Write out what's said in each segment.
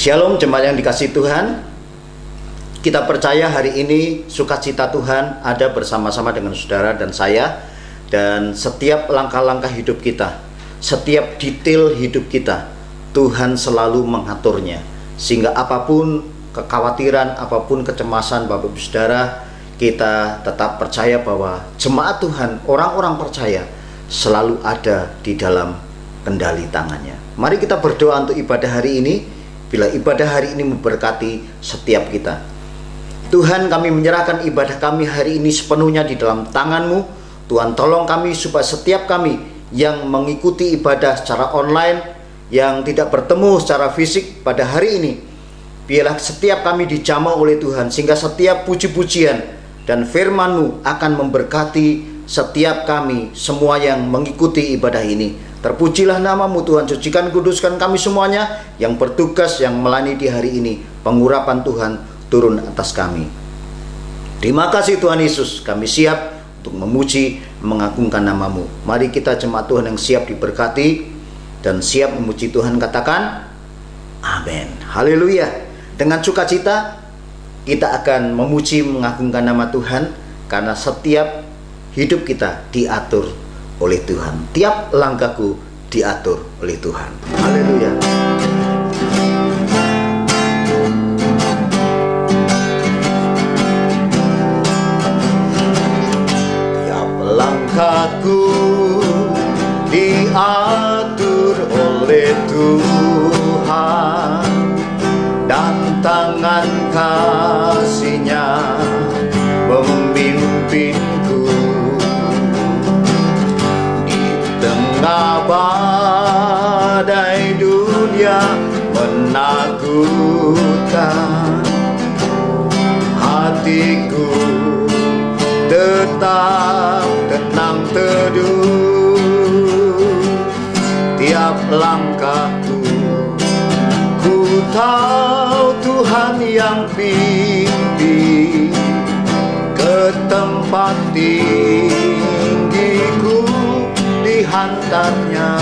Shalom jemaat yang dikasihi Tuhan. Kita percaya hari ini sukacita Tuhan ada bersama-sama dengan saudara dan saya. Dan setiap langkah-langkah hidup kita, setiap detail hidup kita, Tuhan selalu mengaturnya. Sehingga apapun kekhawatiran, apapun kecemasan Bapak Ibu Saudara, kita tetap percaya bahwa jemaat Tuhan, orang-orang percaya selalu ada di dalam kendali tangannya. Mari kita berdoa untuk ibadah hari ini. Bila ibadah hari ini memberkati setiap kita. Tuhan, kami menyerahkan ibadah kami hari ini sepenuhnya di dalam tangan-Mu. Tuhan, tolong kami supaya setiap kami yang mengikuti ibadah secara online, yang tidak bertemu secara fisik pada hari ini, biarlah setiap kami dijamah oleh Tuhan, sehingga setiap puji-pujian dan firman-Mu akan memberkati setiap kami semua yang mengikuti ibadah ini. Terpujilah nama-Mu Tuhan, sucikan kuduskan kami semuanya yang bertugas, yang melayani di hari ini. Pengurapan Tuhan turun atas kami. Terima kasih Tuhan Yesus, kami siap untuk memuji, mengagungkan nama-Mu. Mari kita jemaat Tuhan yang siap diberkati dan siap memuji Tuhan, katakan amin. Haleluya. Dengan sukacita kita akan memuji, mengagungkan nama Tuhan, karena setiap hidup kita diatur oleh Tuhan. Tiap langkahku diatur oleh Tuhan. Haleluya. Tiap langkahku diatur oleh Tuhan, dan tangan kasih-Nya memimpinku. Tengah badai dunia menakutkan, hatiku tetap tenang teduh. Tiap langkahku ku tahu Tuhan yang pimpin ke tempat tinggiku dihantarnya,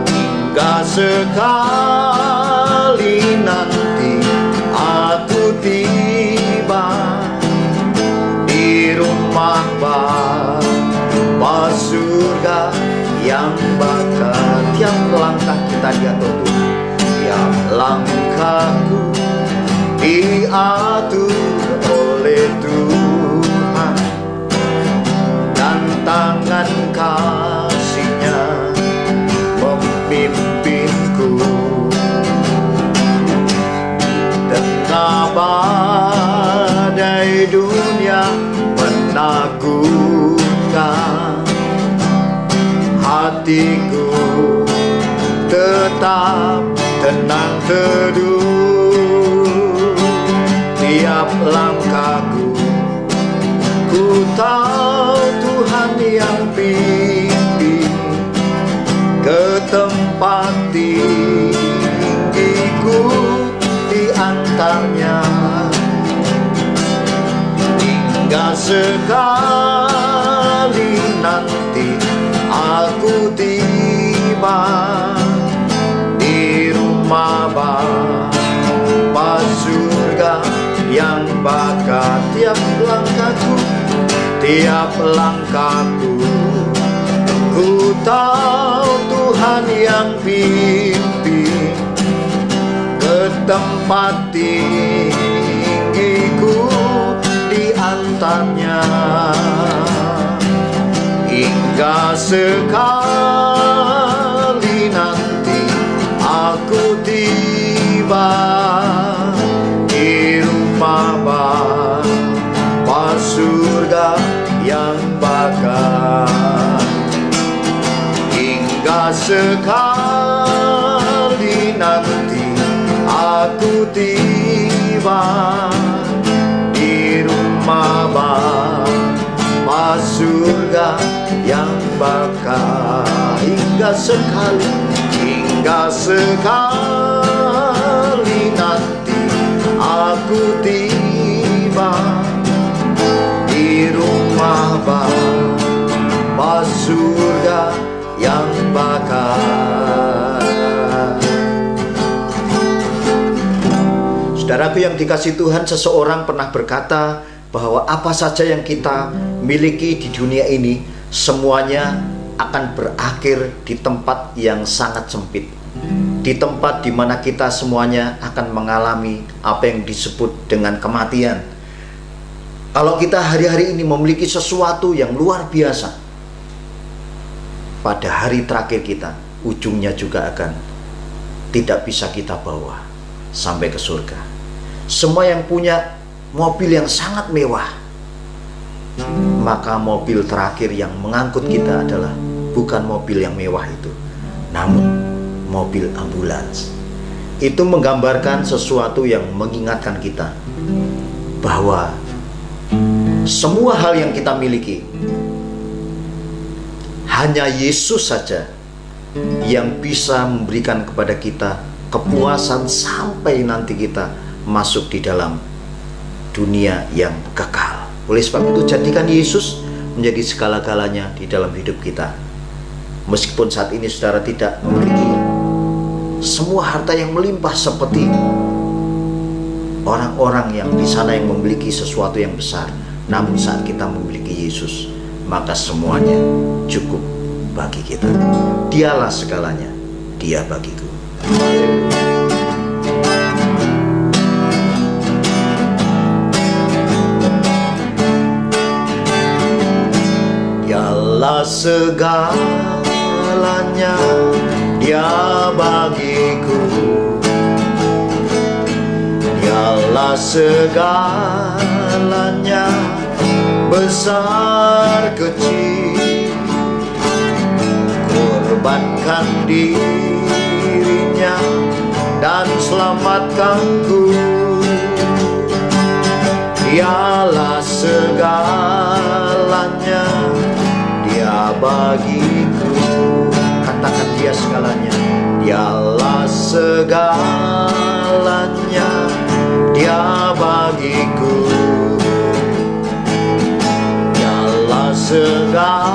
hingga sekali nanti aku tiba di rumah Bapa surga yang bakal. Tiap langkah kita diatur Tuhan, tiap langkahku diatur oleh Tuhan, dan tangan kasih-Nya memimpinku. Tengah badai dunia menakutkan, hatiku tetap tenang teduh. Tiap langkahku ku tahu Tuhan yang pimpin ke tempat tinggiku diantarnya, hingga sekali nanti aku tiba di rumah Bapa surga yang bakal. Tiap langkahku, tiap langkahku ku tahu Tuhan yang pimpin ke tempat tinggiku diantarnya, hingga sekali nanti aku tiba di rumah Bapa surga yang bakal. Hingga sekali nanti aku tiba di rumah Bapa surga yang bakal. Hingga sekali nanti aku tiba di rumah Bapa surga yang bakal. Saudaraku yang dikasihi Tuhan, seseorang pernah berkata bahwa apa saja yang kita miliki di dunia ini semuanya akan berakhir di tempat yang sangat sempit. Di tempat di mana kita semuanya akan mengalami apa yang disebut dengan kematian. Kalau kita hari-hari ini memiliki sesuatu yang luar biasa, pada hari terakhir kita, ujungnya juga akan tidak bisa kita bawa sampai ke surga. Semua yang punya mobil yang sangat mewah, maka mobil terakhir yang mengangkut kita adalah bukan mobil yang mewah itu, namun mobil ambulans. Itu menggambarkan sesuatu yang mengingatkan kita bahwa semua hal yang kita miliki, hanya Yesus saja yang bisa memberikan kepada kita kepuasan sampai nanti kita masuk di dalam dunia yang kekal. Oleh sebab itu, jadikan Yesus menjadi segala-galanya di dalam hidup kita. Meskipun saat ini saudara tidak memiliki semua harta yang melimpah seperti orang-orang yang di sana yang memiliki sesuatu yang besar, namun saat kita memiliki Yesus, maka semuanya cukup bagi kita. Dialah segalanya, Dia bagiku. Dialah segalanya, Dia bagiku. Dialah segalanya, besar kecil. Korbankan dirinya dan selamatkanku. Dialah segalanya, Dia bagiku. Katakan Dia segalanya. Dialah segalanya, Dia bagiku. Dialah segalanya,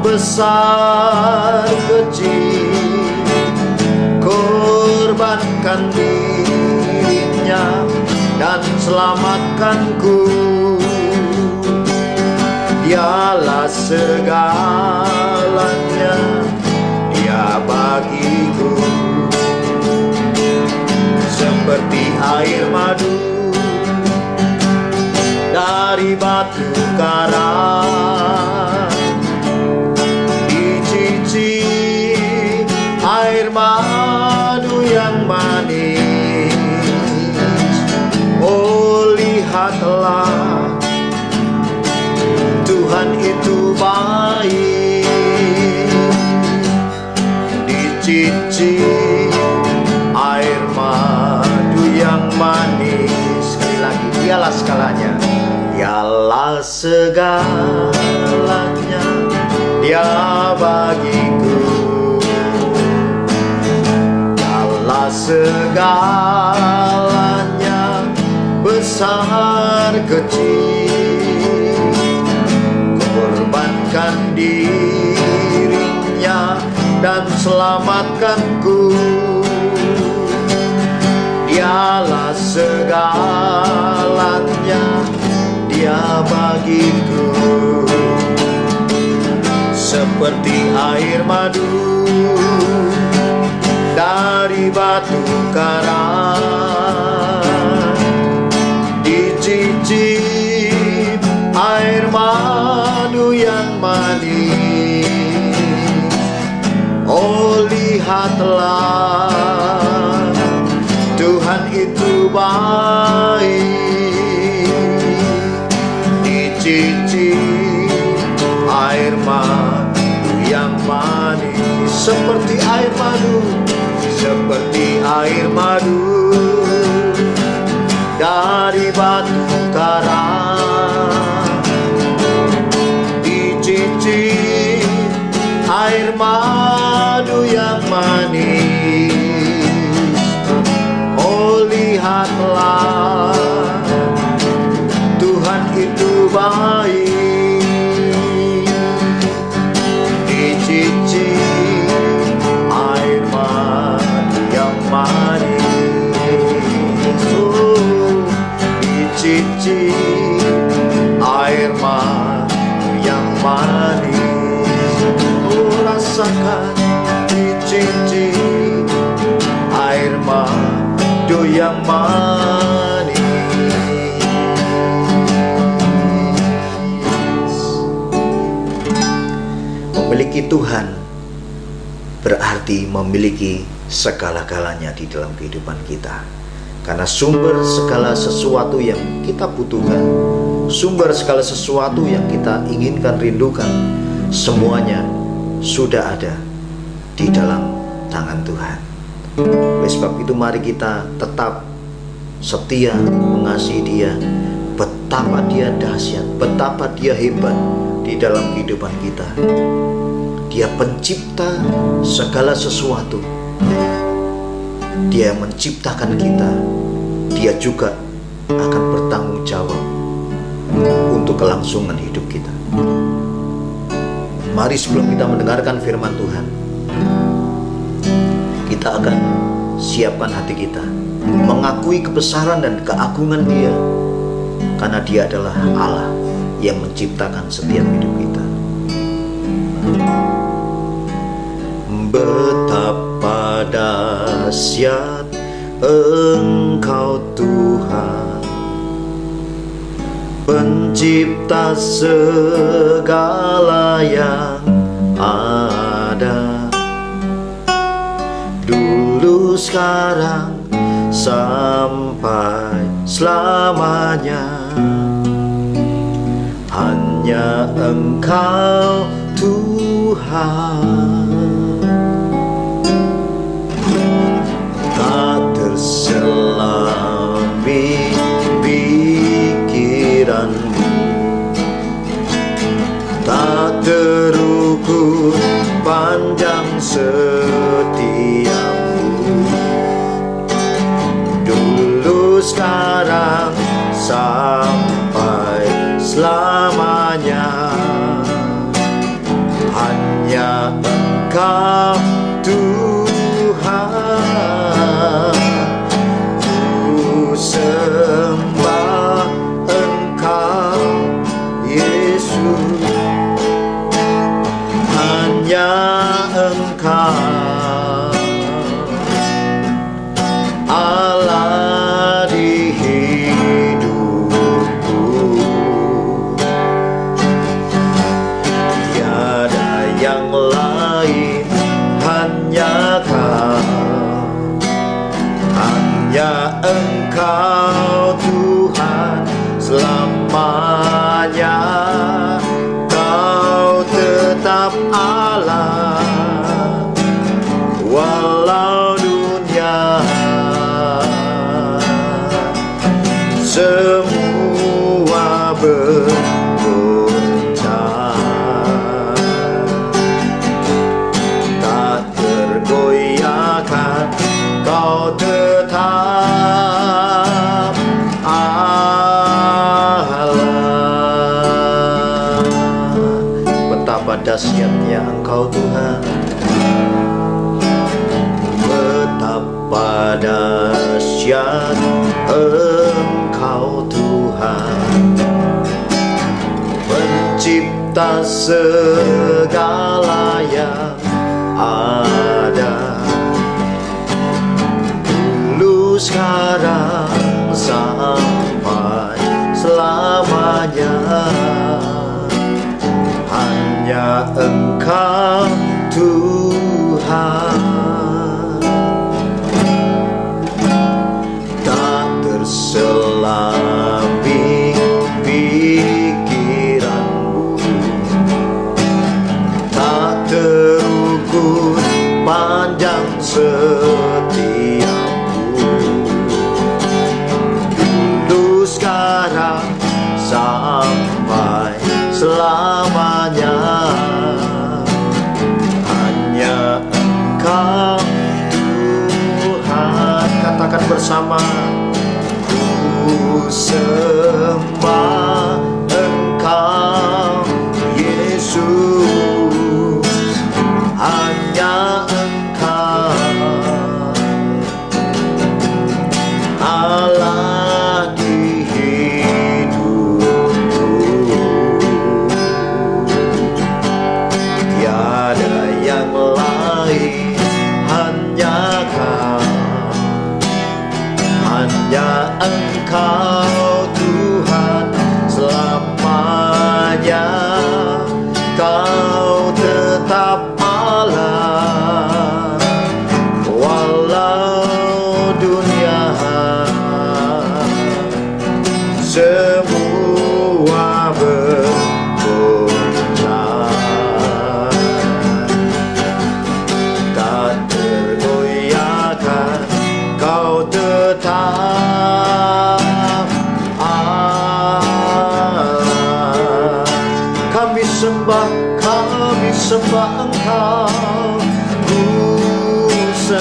besar kecil. Korbankan dirinya dan selamatkanku. Dialah segalanya, Dia bagiku. Seperti air madu dari batu karang, dicicip air madu yang manis. Oh, lihatlah, Tuhan itu baik. Dicicip air madu yang manis. Sekali lagi, Dialah segalanya. Dialah segalanya, Dia bagiku. Dialah segalanya, besar kecil. Korbankan dirinya dan selamatkanku. Dialah segalanya, Dia bagiku. Seperti air madu dari batu karang, dicicip air madu yang manis. Oh, lihatlah, Tuhan itu baik. Dicicip air madu yang manis. Seperti air madu, seperti air madu dari batu karang. Dicicip air madu yang manis. Oh, lihatlah, Tuhan itu baik. Dicicip air madu yang manis. memiliki Tuhan berarti memiliki segala-galanya di dalam kehidupan kita. Karena sumber segala sesuatu yang kita butuhkan, sumber segala sesuatu yang kita inginkan, rindukan, semuanya sudah ada di dalam tangan Tuhan. Oleh sebab itu mari kita tetap setia mengasihi Dia. Betapa Dia dahsyat, betapa Dia hebat di dalam kehidupan kita. Dia pencipta segala sesuatu. Dia yang menciptakan kita. Dia juga akan bertanggung jawab untuk kelangsungan hidup kita. Mari sebelum kita mendengarkan firman Tuhan, kita akan siapkan hati kita mengakui kebesaran dan keagungan Dia, karena Dia adalah Allah yang menciptakan setiap hidup kita. Betapa dahsyat Engkau Tuhan, pencipta segala yang ada, dulu, sekarang, sampai selamanya. Hanya Engkau Tuhan, tak terselami pikiranmu, tak terukur panjang setiamu, dulu, sekarang, sampai selamanya. Hanya Engkau Tuhan, ku sembah Engkau Yesus. Hanya Engkau Allah di hidupku, tiada yang lain, hanya Kau. Hanya Engkau Tuhan selamanya. Kau tetap Allah walau dunia semua bergoncang, tak tergoyahkan. Kau tetap Allah. Betapa dahsyatnya Engkau Tuhan, betapa dahsyat Engkau Tuhan, pencipta segala yang ada, dulu, sekarang, sampai selamanya. Hanya Engkau Tuhan, tak terselami pikiranmu, tak terukur panjang setiamu, dulu, sekarang, sampai selamanya. Hanya Engkau Tuhan. Katakan bersama, ku sembah Engkau Yesus. Hanya Engkau Allah di hidupku, tiada yang lain, hanya Kau. Hanya Engkau Tuhan selamanya. Kau tetap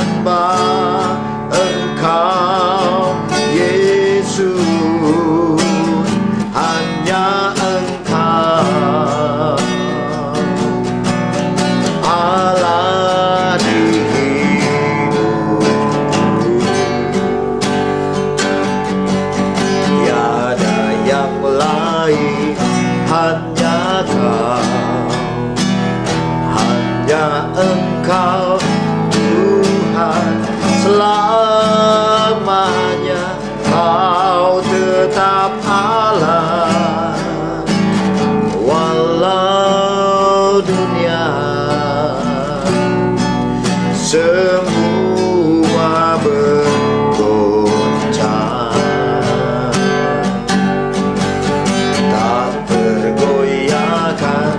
sembah Engkau Yesus, hanya Engkau Allah di hidupku. Tiada yang lain, hanya Kau, hanya Engkau Tuhan selamanya. Kau tetap Allah walau dunia semua bergoncang, tak tergoyahkan.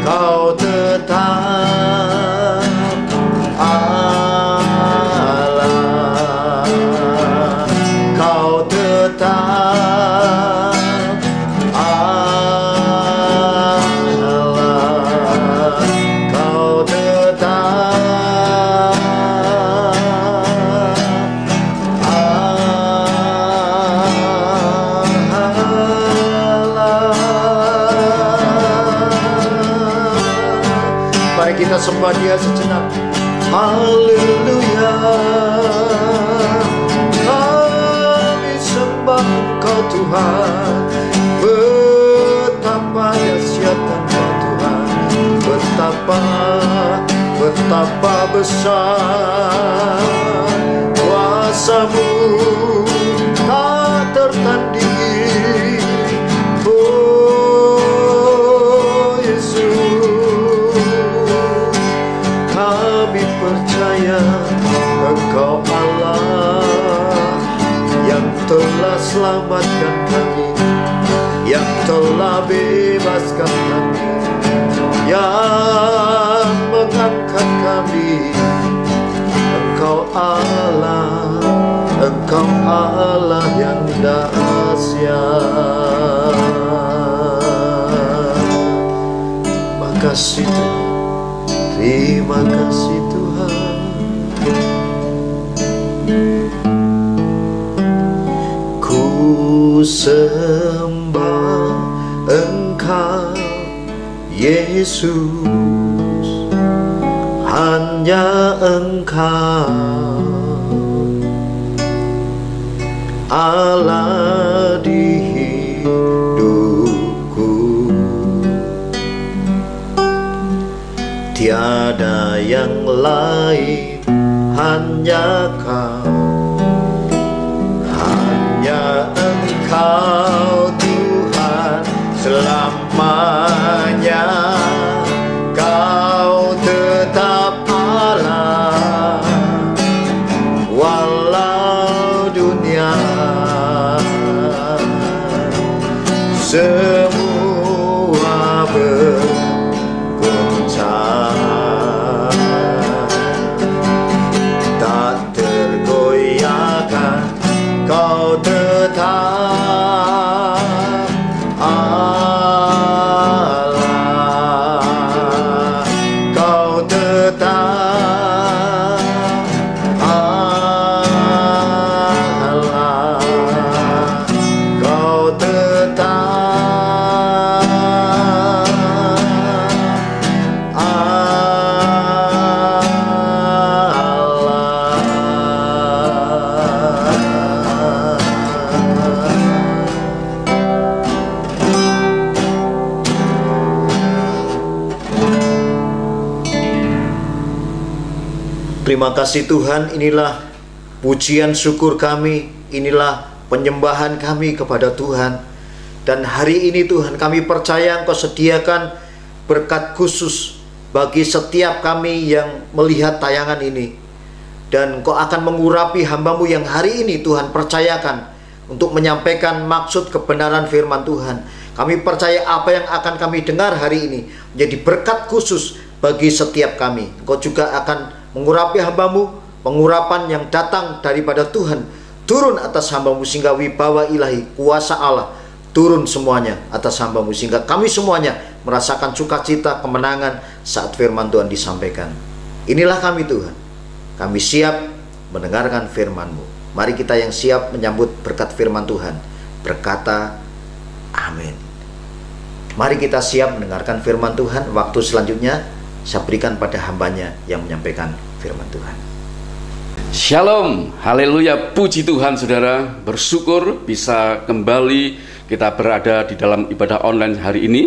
Kau tetap Allah, Kau tetap Allah, Kau tetap Allah. Mari kita sembah Dia sejenak. Haleluya, kami sembah Engkau Tuhan. Betapa dahsyat Engkau Tuhan, betapa besar kuasa-Mu, tak tertandingi. Oh Yesus, kami percaya Engkau Allah yang telah selamatkan kami, yang telah bebaskan kami, yang mengangkat kami. Engkau Allah, Engkau Allah yang dahsyat. Makasih Tuhan, terima kasih Tuhan. Ku sembah Engkau Yesus, hanya Engkau Allah di hidupku. Tiada yang lain, hanya Kau, hanya Engkau Tuhan selamanya. Kau tetap Allah walau dunia semua bergoncang, tak tergoyahkan. Kau tetap Allah, Kau tetap Allah, Kau tetap Terima kasih Tuhan, inilah pujian syukur kami, inilah penyembahan kami kepada Tuhan. Dan hari ini Tuhan, kami percaya Engkau sediakan berkat khusus bagi setiap kami yang melihat tayangan ini. Dan Engkau akan mengurapi hamba-Mu yang hari ini Tuhan percayakan untuk menyampaikan maksud kebenaran firman Tuhan. Kami percaya apa yang akan kami dengar hari ini menjadi berkat khusus bagi setiap kami. Engkau juga akan mengurapi hamba-Mu, pengurapan yang datang daripada Tuhan turun atas hamba-Mu, sehingga wibawa ilahi, kuasa Allah turun semuanya atas hamba-Mu, sehingga kami semuanya merasakan sukacita kemenangan saat firman Tuhan disampaikan. Inilah kami Tuhan, Kami siap mendengarkan firman-Mu. Mari kita yang siap menyambut berkat firman Tuhan berkata amin. Mari kita siap mendengarkan firman Tuhan. Waktu selanjutnya saya berikan pada hambanya yang menyampaikan firman Tuhan. Shalom, haleluya, puji Tuhan saudara. Bersyukur bisa kembali kita berada di dalam ibadah online hari ini.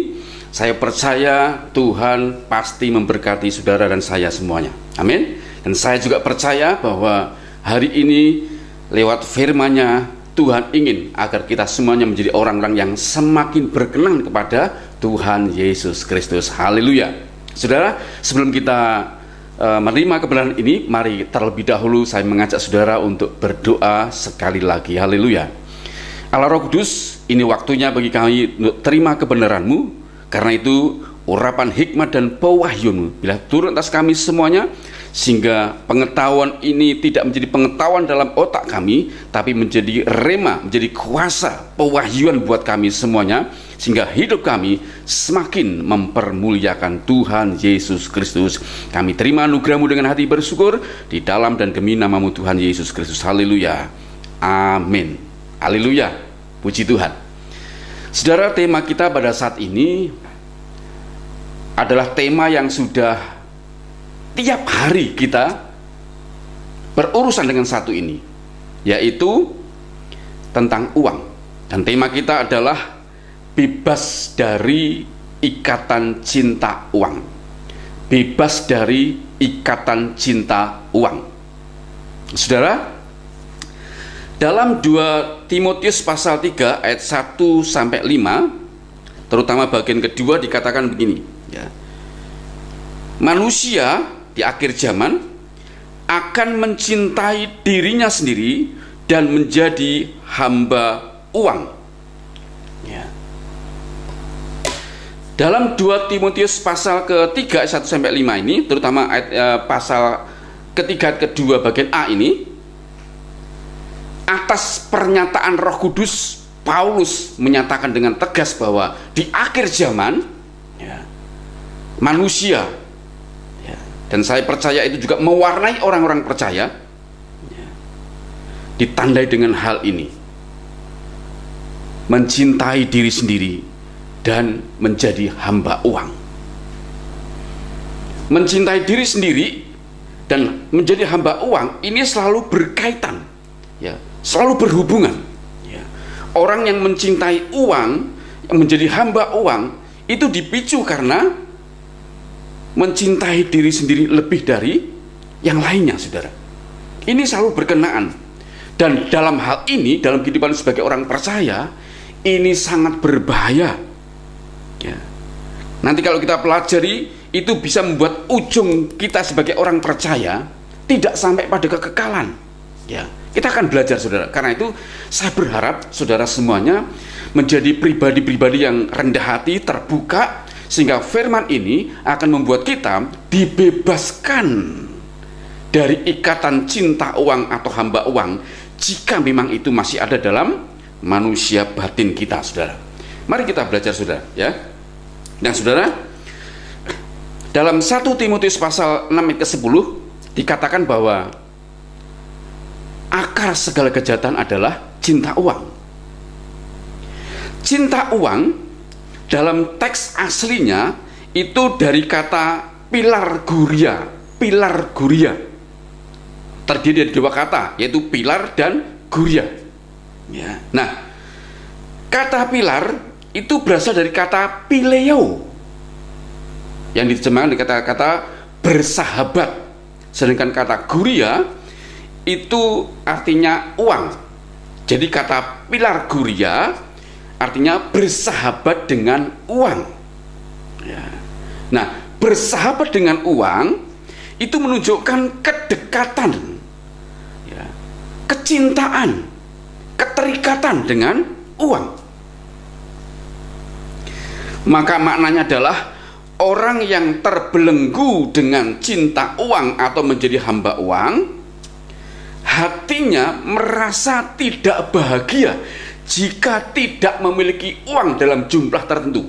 Saya percaya Tuhan pasti memberkati saudara dan saya semuanya. Amin. Dan saya juga percaya bahwa hari ini lewat firman-Nya Tuhan ingin agar kita semuanya menjadi orang-orang yang semakin berkenan kepada Tuhan Yesus Kristus. Haleluya. Saudara, sebelum kita menerima kebenaran ini, mari terlebih dahulu saya mengajak saudara untuk berdoa sekali lagi. Haleluya. Allah Roh Kudus, ini waktunya bagi kami untuk terima kebenaran-Mu. Karena itu urapan hikmat dan pewahyun-Mu bila turun atas kami semuanya, sehingga pengetahuan ini tidak menjadi pengetahuan dalam otak kami, tapi menjadi rema, menjadi kuasa pewahyuan buat kami semuanya, sehingga hidup kami semakin mempermuliakan Tuhan Yesus Kristus. Kami terima anugerah-Mu dengan hati bersyukur di dalam dan demi nama-Mu Tuhan Yesus Kristus. Haleluya. Amin. Haleluya. Puji Tuhan. Saudara, tema kita pada saat ini adalah tema yang sudah tiap hari kita berurusan dengan satu ini, yaitu tentang uang. Dan tema kita adalah bebas dari ikatan cinta uang. Bebas dari ikatan cinta uang. Saudara, dalam 2 Timotius pasal 3 ayat 1 sampai 5, terutama bagian kedua dikatakan begini, ya. Manusia di akhir zaman akan mencintai dirinya sendiri dan menjadi hamba uang. Ya. Dalam 2 Timotius pasal ketiga ayat 1 sampai 5 ini, terutama ayat, pasal ketiga kedua bagian A ini, atas pernyataan Roh Kudus, Paulus menyatakan dengan tegas bahwa di akhir zaman, ya, manusia, ya, dan saya percaya itu juga mewarnai orang-orang percaya, ya, ditandai dengan hal ini: mencintai diri sendiri dan menjadi hamba uang. Mencintai diri sendiri dan menjadi hamba uang ini selalu berkaitan, ya, selalu berhubungan, ya. Orang yang mencintai uang, yang menjadi hamba uang, itu dipicu karena mencintai diri sendiri lebih dari yang lainnya, saudara. Ini selalu berkenaan. Dan dalam hal ini, dalam kehidupan sebagai orang percaya, ini sangat berbahaya, ya. Nanti kalau kita pelajari, itu bisa membuat ujung kita sebagai orang percaya tidak sampai pada kekekalan, ya. Kita akan belajar, saudara. Karena itu saya berharap saudara semuanya menjadi pribadi-pribadi yang rendah hati, terbuka, sehingga firman ini akan membuat kita dibebaskan dari ikatan cinta uang atau hamba uang, jika memang itu masih ada dalam manusia batin kita, saudara. Mari kita belajar, saudara, ya. Nah, saudara, dalam 1 Timotius pasal 6 ayat ke-10 dikatakan bahwa akar segala kejahatan adalah cinta uang. Cinta uang dalam teks aslinya itu dari kata pilar guria. Pilar guria terdiri dari dua kata, yaitu pilar dan guria, ya. Nah, kata pilar itu berasal dari kata pileo yang diterjemahkan dengan kata-kata bersahabat, sedangkan kata guria itu artinya uang. Jadi kata pilar guria artinya bersahabat dengan uang, ya. Nah, bersahabat dengan uang itu menunjukkan kedekatan, ya, kecintaan, keterikatan dengan uang. Maka maknanya adalah orang yang terbelenggu dengan cinta uang atau menjadi hamba uang, hatinya merasa tidak bahagia jika tidak memiliki uang dalam jumlah tertentu.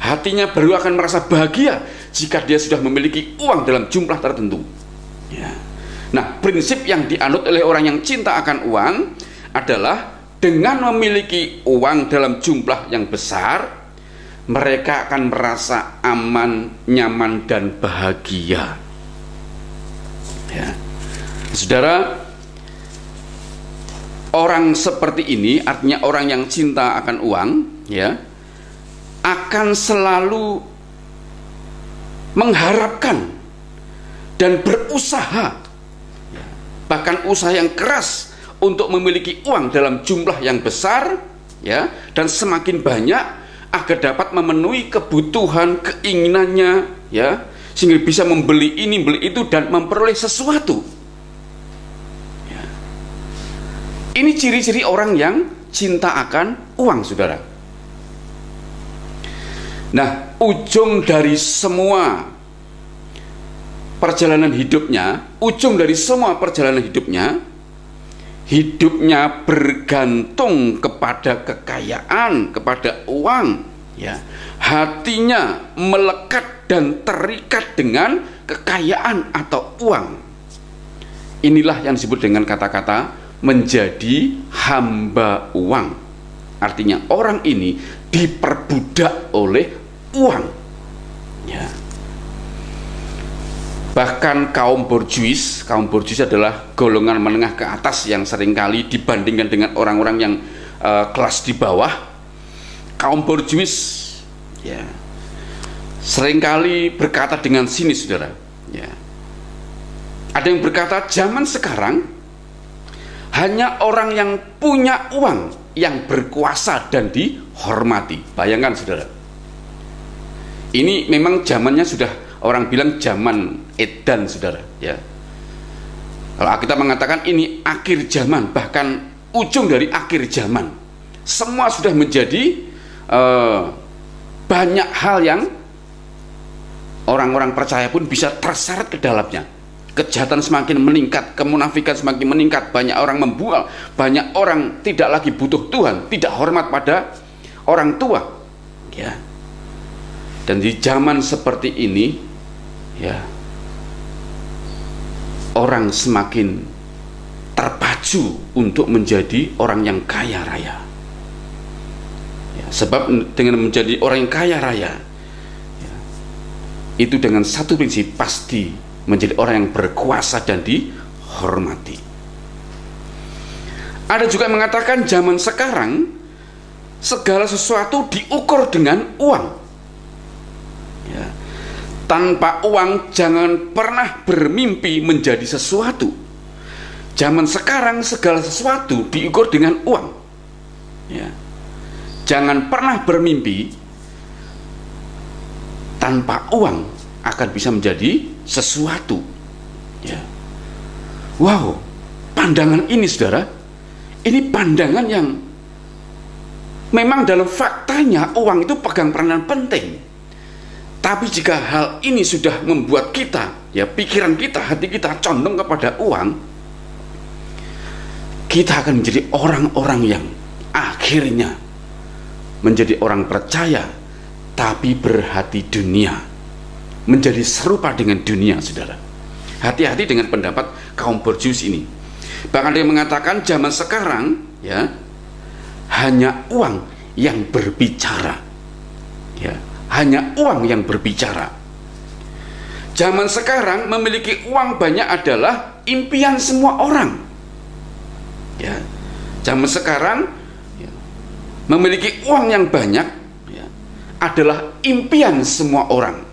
Hatinya baru akan merasa bahagia jika dia sudah memiliki uang dalam jumlah tertentu, ya. Nah, prinsip yang dianut oleh orang yang cinta akan uang adalah dengan memiliki uang dalam jumlah yang besar, mereka akan merasa aman, nyaman, dan bahagia. Ya. Saudara, orang seperti ini, artinya orang yang cinta akan uang, ya, akan selalu mengharapkan dan berusaha, bahkan usaha yang keras untuk memiliki uang dalam jumlah yang besar, ya, dan semakin banyak agar dapat memenuhi kebutuhan, keinginannya, ya, sehingga bisa membeli ini, beli itu, dan memperoleh sesuatu. Ya. Ini ciri-ciri orang yang cinta akan uang, saudara. Nah, ujung dari semua perjalanan hidupnya, hidupnya bergantung kepada kekayaan, kepada uang, ya. Hatinya melekat dan terikat dengan kekayaan atau uang. Inilah yang disebut dengan kata-kata menjadi hamba uang. Artinya orang ini diperbudak oleh uang, ya. Bahkan kaum borjuis adalah golongan menengah ke atas yang seringkali dibandingkan dengan orang-orang yang kelas di bawah. Kaum borjuis, ya, seringkali berkata dengan sinis, saudara, ya. Ada yang berkata zaman sekarang hanya orang yang punya uang yang berkuasa dan dihormati. Bayangkan, saudara, ini memang zamannya sudah, orang bilang zaman edan, saudara, ya. Kalau kita mengatakan ini akhir zaman, bahkan ujung dari akhir zaman, semua sudah menjadi banyak hal yang orang-orang percaya pun bisa terseret ke dalamnya. Kejahatan semakin meningkat, kemunafikan semakin meningkat, banyak orang membual, banyak orang tidak lagi butuh Tuhan, tidak hormat pada orang tua, ya. Dan di zaman seperti ini, ya, orang semakin terpacu untuk menjadi orang yang kaya raya, ya, sebab dengan menjadi orang yang kaya raya, ya, itu dengan satu prinsip, pasti menjadi orang yang berkuasa dan dihormati. Ada juga yang mengatakan zaman sekarang segala sesuatu diukur dengan uang. Ya. Tanpa uang jangan pernah bermimpi menjadi sesuatu. Zaman sekarang segala sesuatu diukur dengan uang, ya. Jangan pernah bermimpi tanpa uang akan bisa menjadi sesuatu, ya. Wow, pandangan ini, saudara, ini pandangan yang memang dalam faktanya uang itu pegang peranan penting. Tapi jika hal ini sudah membuat kita, ya, pikiran kita, hati kita condong kepada uang, kita akan menjadi orang-orang yang akhirnya menjadi orang percaya tapi berhati dunia, menjadi serupa dengan dunia, saudara. Hati-hati dengan pendapat kaum borjuis ini. Bahkan ada yang mengatakan zaman sekarang, ya, hanya uang yang berbicara, ya. Hanya uang yang berbicara. Zaman sekarang memiliki uang banyak adalah impian semua orang, ya. Zaman sekarang, ya, memiliki uang yang banyak, ya, adalah impian semua orang.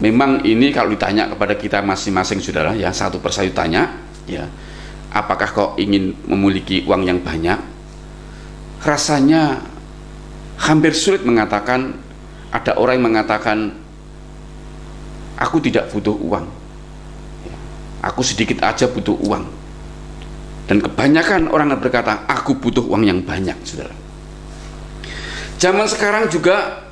Memang ini kalau ditanya kepada kita masing-masing, saudara, ya, satu persatu tanya, ya, apakah kau ingin memiliki uang yang banyak? Rasanya hampir sulit mengatakan. Ada orang yang mengatakan, aku tidak butuh uang, aku sedikit aja butuh uang. Dan kebanyakan orang yang berkata, aku butuh uang yang banyak, saudara. Zaman sekarang juga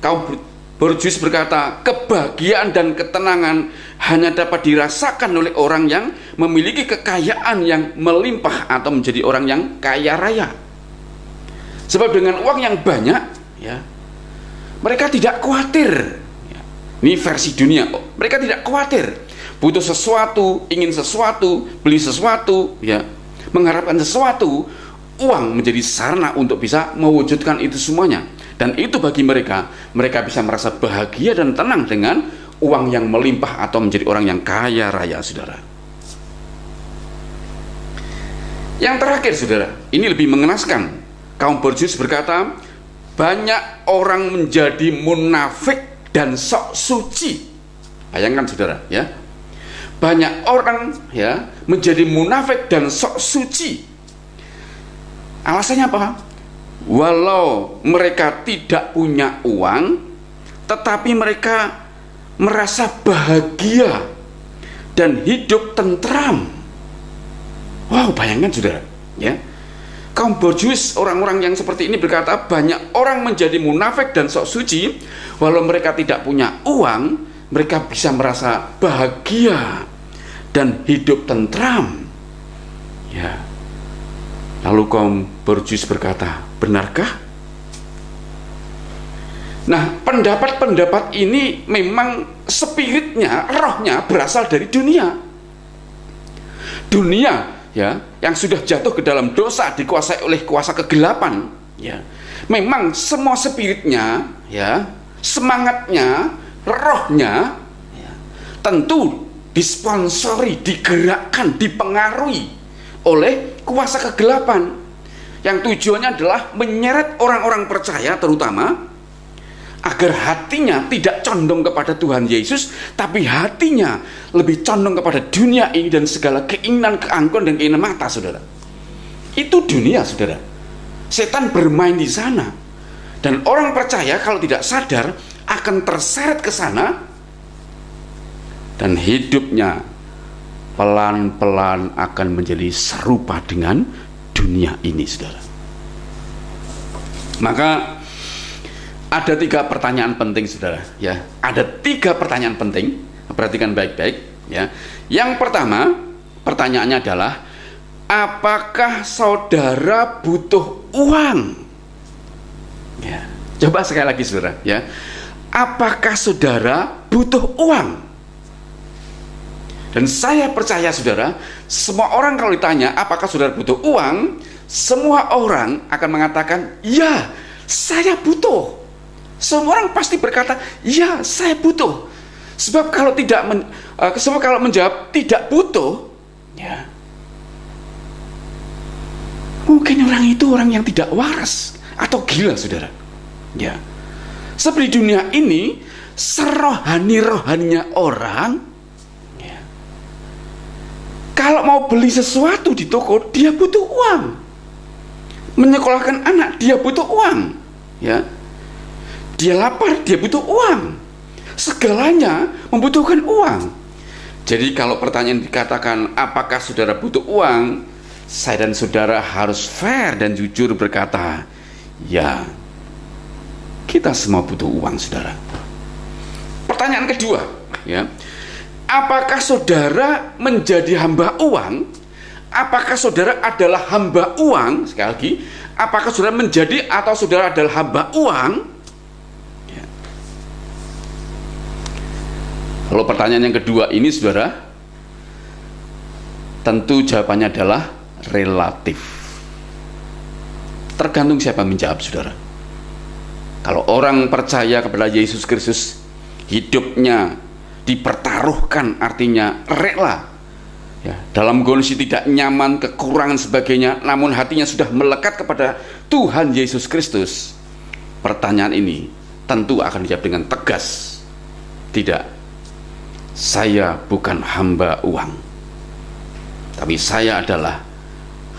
kaum borjuis berkata, kebahagiaan dan ketenangan hanya dapat dirasakan oleh orang yang memiliki kekayaan yang melimpah atau menjadi orang yang kaya raya. Sebab dengan uang yang banyak, ya, mereka tidak khawatir, ya. Ini versi dunia, mereka tidak khawatir butuh sesuatu, ingin sesuatu, beli sesuatu, ya, mengharapkan sesuatu, uang menjadi sarana untuk bisa mewujudkan itu semuanya. Dan itu bagi mereka, mereka bisa merasa bahagia dan tenang dengan uang yang melimpah atau menjadi orang yang kaya raya, saudara. Yang terakhir, saudara, ini lebih mengenaskan. Kaum Borjuis berkata, banyak orang menjadi munafik dan sok suci. Bayangkan, saudara, ya. Banyak orang, ya, menjadi munafik dan sok suci. Alasannya apa? Walau mereka tidak punya uang, tetapi mereka merasa bahagia dan hidup tentram. Wow, bayangkan, saudara, ya. Kaum Borjuis, orang-orang yang seperti ini berkata, banyak orang menjadi munafik dan sok suci, walau mereka tidak punya uang, mereka bisa merasa bahagia dan hidup tentram. Ya. Lalu kaum Borjuis berkata, benarkah? Nah, pendapat-pendapat ini memang spiritnya, rohnya berasal dari dunia. Dunia, ya, yang sudah jatuh ke dalam dosa, dikuasai oleh kuasa kegelapan, ya. Memang semua spiritnya, ya, semangatnya, rohnya, ya, tentu disponsori, digerakkan, dipengaruhi oleh kuasa kegelapan, yang tujuannya adalah menyeret orang-orang percaya terutama agar hatinya tidak condong kepada Tuhan Yesus, tapi hatinya lebih condong kepada dunia ini dan segala keinginan, keangkuhan dan keinginan mata, saudara. Itu dunia, saudara. Setan bermain di sana, dan orang percaya kalau tidak sadar akan terseret ke sana, dan hidupnya pelan-pelan akan menjadi serupa dengan dunia ini, saudara. Maka ada 3 pertanyaan penting, saudara, ya. Ada 3 pertanyaan penting, perhatikan baik-baik, ya. Yang pertama, pertanyaannya adalah, apakah saudara butuh uang? Ya. Coba sekali lagi, saudara, ya. Apakah saudara butuh uang? Dan saya percaya, saudara, semua orang kalau ditanya apakah saudara butuh uang, semua orang akan mengatakan, ya, saya butuh. Semua orang pasti berkata, ya, saya butuh. Sebab kalau kalau menjawab tidak butuh, ya, mungkin orang itu orang yang tidak waras atau gila, saudara. Ya. Seperti dunia ini, serohani-rohaninya orang, ya, kalau mau beli sesuatu di toko, dia butuh uang. Menyekolahkan anak, dia butuh uang, ya. Dia lapar, dia butuh uang. Segalanya membutuhkan uang. Jadi kalau pertanyaan dikatakan apakah saudara butuh uang, saya dan saudara harus fair dan jujur berkata, ya, kita semua butuh uang, saudara. Pertanyaan kedua, ya, apakah saudara menjadi hamba uang? Apakah saudara adalah hamba uang? Sekali lagi, apakah saudara menjadi atau saudara adalah hamba uang? Kalau pertanyaan yang kedua ini, saudara, tentu jawabannya adalah relatif. Tergantung siapa menjawab, saudara. Kalau orang percaya kepada Yesus Kristus, hidupnya dipertaruhkan, artinya rela, ya, dalam kondisi tidak nyaman, kekurangan sebagainya, namun hatinya sudah melekat kepada Tuhan Yesus Kristus. Pertanyaan ini tentu akan dijawab dengan tegas, tidak, saya bukan hamba uang, tapi saya adalah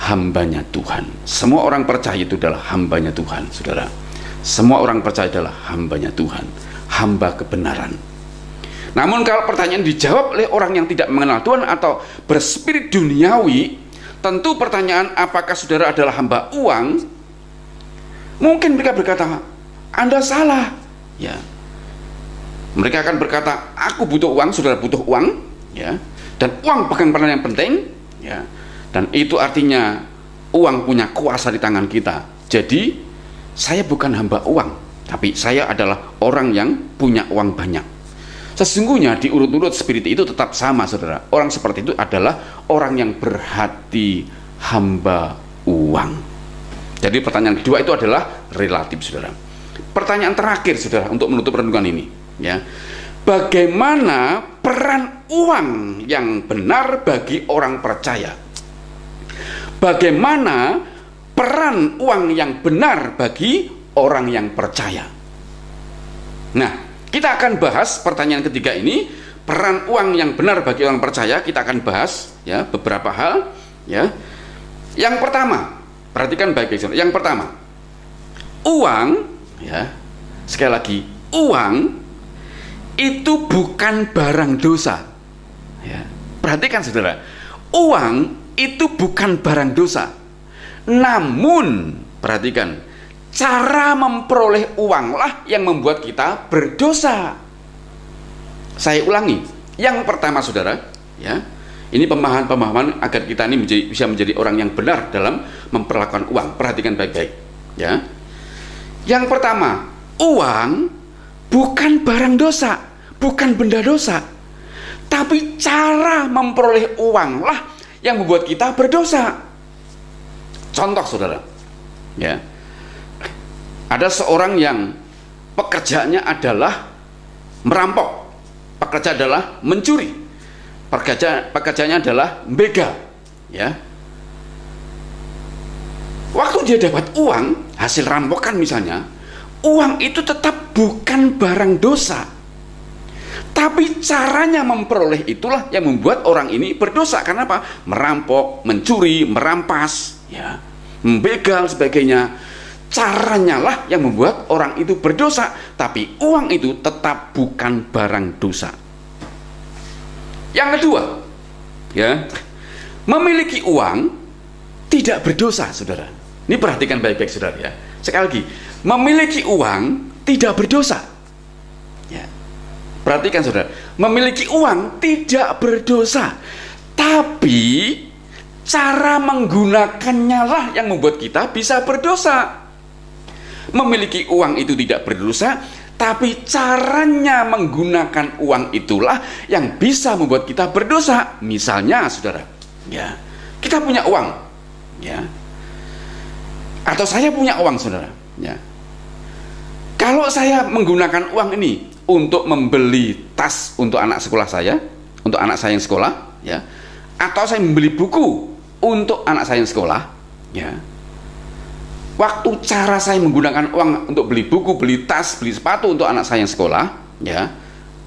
hambanya Tuhan. Semua orang percaya itu adalah hambanya Tuhan, saudara. Semua orang percaya adalah hambanya Tuhan, hamba kebenaran. Namun kalau pertanyaan dijawab oleh orang yang tidak mengenal Tuhan atau berspirit duniawi, tentu pertanyaan apakah saudara adalah hamba uang, mungkin mereka berkata, Anda salah, ya. Mereka akan berkata, aku butuh uang, saudara butuh uang, ya, dan uang pegang peranan yang penting, ya, dan itu artinya uang punya kuasa di tangan kita. Jadi saya bukan hamba uang, tapi saya adalah orang yang punya uang banyak. Sesungguhnya di urut-urut spirit itu tetap sama, saudara. Orang seperti itu adalah orang yang berhati hamba uang. Jadi pertanyaan kedua itu adalah relatif, saudara. Pertanyaan terakhir, saudara, untuk menutup renungan ini, ya. Bagaimana peran uang yang benar bagi orang percaya? Bagaimana peran uang yang benar bagi orang yang percaya? Nah, kita akan bahas pertanyaan ketiga ini, peran uang yang benar bagi orang percaya. Kita akan bahas, ya, beberapa hal, ya. Yang pertama, perhatikan baik-baik. Yang pertama, uang, ya, sekali lagi, uang itu bukan barang dosa, ya. Perhatikan, saudara, uang itu bukan barang dosa. Namun, perhatikan, cara memperoleh uanglah yang membuat kita berdosa. Saya ulangi, yang pertama, saudara, ya, ini pemahaman agar kita ini bisa menjadi orang yang benar dalam memperlakukan uang. Perhatikan baik-baik, ya. Yang pertama, uang bukan barang dosa, bukan benda dosa, tapi cara memperoleh uanglah yang membuat kita berdosa. Contoh, saudara, ya, ada seorang yang pekerjaannya adalah merampok, pekerja adalah mencuri, pekerjaannya adalah begal, ya. Waktu dia dapat uang hasil rampokan misalnya, uang itu tetap bukan barang dosa, tapi caranya memperoleh itulah yang membuat orang ini berdosa. Karena apa? Merampok, mencuri, merampas, ya, membegal, sebagainya. Caranya lah yang membuat orang itu berdosa, tapi uang itu tetap bukan barang dosa. Yang kedua, ya, memiliki uang tidak berdosa, saudara. Ini perhatikan baik-baik, saudara, ya. Sekali lagi, memiliki uang tidak berdosa, ya. Perhatikan, saudara, memiliki uang tidak berdosa, tapi cara menggunakannya lah yang membuat kita bisa berdosa. Memiliki uang itu tidak berdosa, tapi caranya menggunakan uang itulah yang bisa membuat kita berdosa. Misalnya, saudara, ya, kita punya uang, ya, atau saya punya uang, saudara, ya. Kalau saya menggunakan uang ini untuk membeli tas untuk anak sekolah saya, untuk anak saya yang sekolah, ya, atau saya membeli buku untuk anak saya yang sekolah, ya. Waktu cara saya menggunakan uang untuk beli buku, beli tas, beli sepatu untuk anak saya yang sekolah, ya,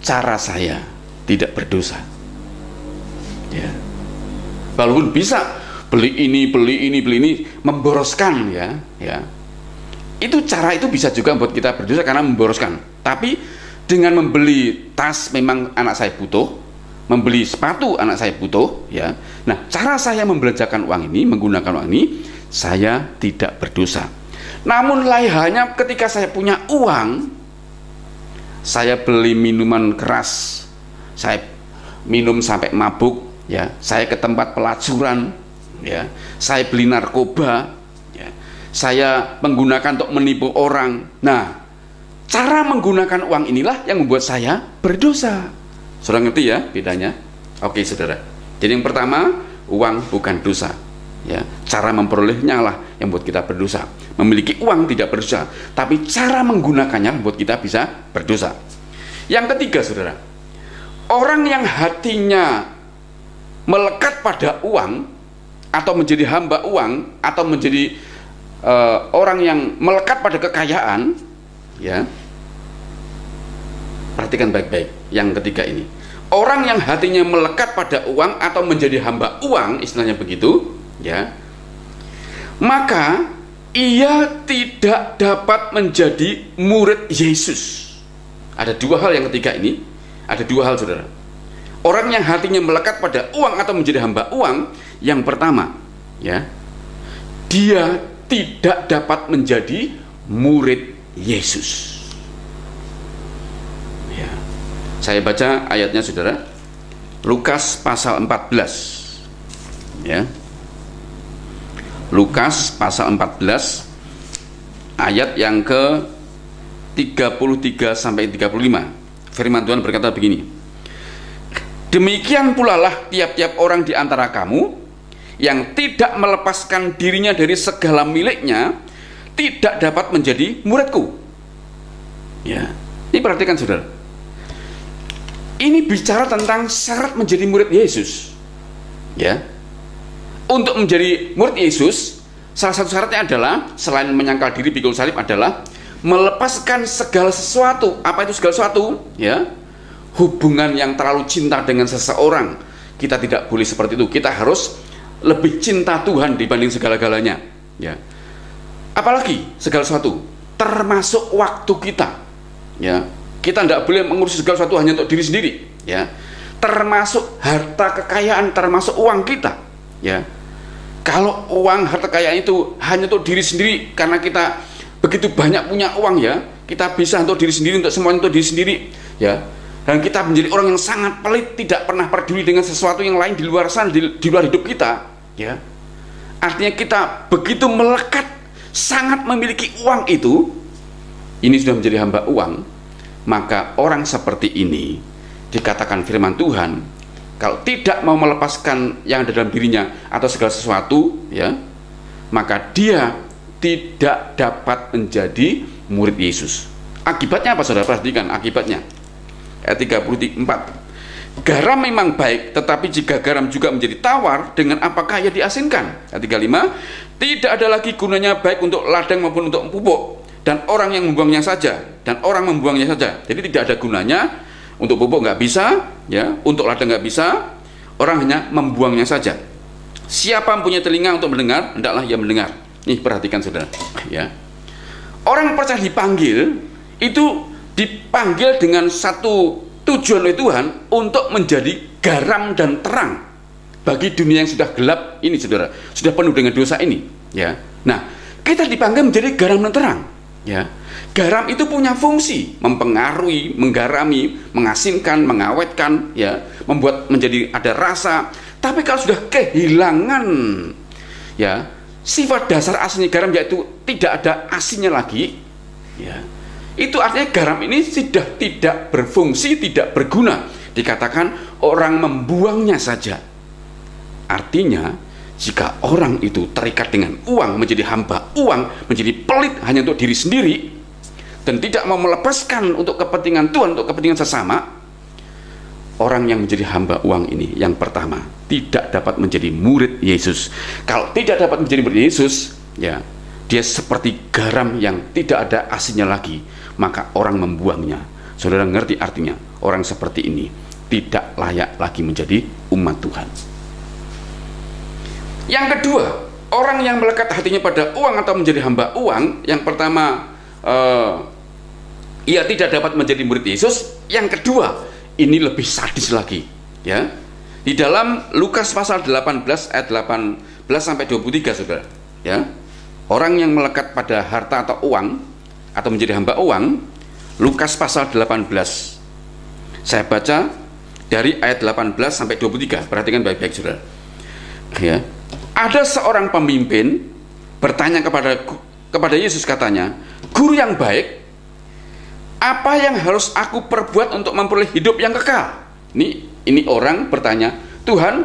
cara saya tidak berdosa, ya. Walaupun bisa beli ini, memboroskan, ya, ya. Itu cara itu bisa juga membuat kita berdosa karena memboroskan. Tapi dengan membeli tas memang anak saya butuh, membeli sepatu anak saya butuh, ya. Nah, cara saya membelanjakan uang ini, menggunakan uang ini, saya tidak berdosa. Namun halnya ketika saya punya uang, saya beli minuman keras, saya minum sampai mabuk, ya. Saya ke tempat pelacuran, ya. Saya beli narkoba, ya. Saya menggunakan untuk menipu orang. Nah, cara menggunakan uang inilah yang membuat saya berdosa. Saudara ngerti, ya, bedanya? Oke, saudara. Jadi yang pertama, uang bukan dosa, ya. Cara memperolehnya lah yang membuat kita berdosa. Memiliki uang tidak berdosa, tapi cara menggunakannya membuat kita bisa berdosa. Yang ketiga, saudara, orang yang hatinya melekat pada uang, atau menjadi hamba uang, atau menjadi orang yang melekat pada kekayaan, ya. Perhatikan baik-baik yang ketiga ini. Orang yang hatinya melekat pada uang atau menjadi hamba uang, istilahnya begitu, ya, maka ia tidak dapat menjadi murid Yesus. Ada dua hal yang ketiga ini. Ada dua hal, saudara. Orang yang hatinya melekat pada uang atau menjadi hamba uang, yang pertama, ya, dia tidak dapat menjadi murid Yesus. Ya. Saya baca ayatnya, saudara. Lukas pasal 14, ya. Lukas pasal 14 ayat yang ke 33 sampai 35. firman Tuhan berkata begini, demikian pula lah tiap-tiap orang di antara kamu yang tidak melepaskan dirinya dari segala miliknya tidak dapat menjadi muridku. Ya, ini perhatikan saudara. Ini bicara tentang syarat menjadi murid Yesus. Ya, untuk menjadi murid Yesus, salah satu syaratnya adalah selain menyangkal diri pikul salib adalah melepaskan segala sesuatu. Apa itu segala sesuatu? Ya, hubungan yang terlalu cinta dengan seseorang. Kita tidak boleh seperti itu. Kita harus lebih cinta Tuhan dibanding segala-galanya. Ya, apalagi segala sesuatu, termasuk waktu kita. Ya, kita tidak boleh mengurus segala sesuatu hanya untuk diri sendiri. Ya, termasuk harta kekayaan, termasuk uang kita. Ya, kalau uang harta kekayaan itu hanya untuk diri sendiri karena kita begitu banyak punya uang, ya, kita bisa untuk diri sendiri, untuk semuanya untuk diri sendiri, ya, dan kita menjadi orang yang sangat pelit, tidak pernah peduli dengan sesuatu yang lain di luar sana, di luar hidup kita, ya. Artinya kita begitu melekat, sangat memiliki uang itu, ini sudah menjadi hamba uang. Maka orang seperti ini dikatakan firman Tuhan, kalau tidak mau melepaskan yang ada dalam dirinya atau segala sesuatu, ya, maka dia tidak dapat menjadi murid Yesus. Akibatnya apa saudara? Perhatikan akibatnya. Ayat 34. Garam memang baik, tetapi jika garam juga menjadi tawar, dengan apakah ia diasinkan? Ayat 35. Tidak ada lagi gunanya baik untuk ladang maupun untuk pupuk, dan orang yang membuangnya saja, dan orang membuangnya saja. Jadi tidak ada gunanya, untuk pupuk nggak bisa, ya, untuk ladang nggak bisa, orang hanya membuangnya saja. Siapa mempunyai telinga untuk mendengar, hendaklah ia mendengar. Nih perhatikan saudara, ya. Orang percaya dipanggil itu dipanggil dengan satu tujuan oleh Tuhan untuk menjadi garam dan terang bagi dunia yang sudah gelap ini saudara, sudah penuh dengan dosa ini, ya. Nah, kita dipanggil menjadi garam dan terang, ya. Garam itu punya fungsi mempengaruhi, menggarami, mengasinkan, mengawetkan, ya, membuat menjadi ada rasa. Tapi kalau sudah kehilangan, ya, sifat dasar aslinya garam, yaitu tidak ada asinnya lagi, ya, itu artinya garam ini sudah tidak berfungsi, tidak berguna. Dikatakan orang membuangnya saja. Artinya jika orang itu terikat dengan uang, menjadi hamba uang, menjadi pelit hanya untuk diri sendiri, dan tidak mau melepaskan untuk kepentingan Tuhan, untuk kepentingan sesama, orang yang menjadi hamba uang ini, yang pertama, tidak dapat menjadi murid Yesus. Kalau tidak dapat menjadi murid Yesus, ya, dia seperti garam yang tidak ada asinnya lagi, maka orang membuangnya. Saudara ngerti artinya? Orang seperti ini tidak layak lagi menjadi umat Tuhan. Yang kedua, orang yang melekat hatinya pada uang atau menjadi hamba uang, yang pertama, ia tidak dapat menjadi murid Yesus. Yang kedua, ini lebih sadis lagi, ya. Di dalam Lukas pasal 18 ayat 18 sampai 23 saudara, ya. Orang yang melekat pada harta atau uang atau menjadi hamba uang, Lukas pasal 18. Saya baca dari ayat 18 sampai 23. Perhatikan baik-baik saudara. Ya. Ada seorang pemimpin bertanya kepada Yesus, katanya, "Guru yang baik, apa yang harus aku perbuat untuk memperoleh hidup yang kekal?" Ini orang bertanya, "Tuhan,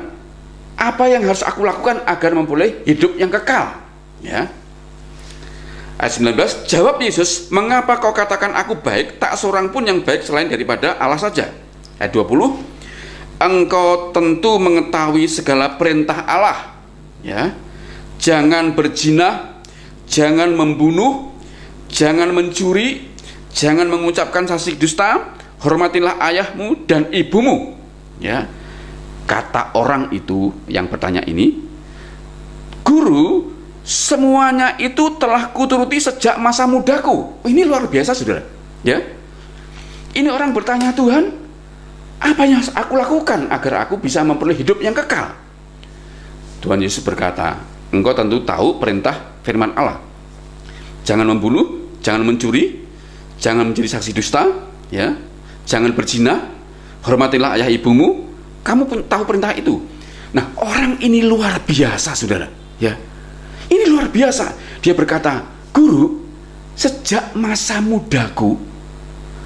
apa yang harus aku lakukan agar memperoleh hidup yang kekal?" Ya. Ayat 19, jawab Yesus, "Mengapa kau katakan aku baik? Tak seorang pun yang baik selain daripada Allah saja." Ayat 20, engkau tentu mengetahui segala perintah Allah, ya. Jangan berzina, jangan membunuh, jangan mencuri, jangan mengucapkan saksi dusta, hormatilah ayahmu dan ibumu. Ya. Kata orang itu yang bertanya ini, "Guru, semuanya itu telah kuturuti sejak masa mudaku." Ini luar biasa saudara, ya. Ini orang bertanya, "Tuhan, apa yang aku lakukan agar aku bisa memperoleh hidup yang kekal?" Tuhan Yesus berkata, engkau tentu tahu perintah firman Allah. Jangan membunuh, jangan mencuri, jangan menjadi saksi dusta, ya. Jangan berzina, hormatilah ayah ibumu. Kamu pun tahu perintah itu. Nah, orang ini luar biasa saudara, ya. Ini luar biasa. Dia berkata, "Guru, sejak masa mudaku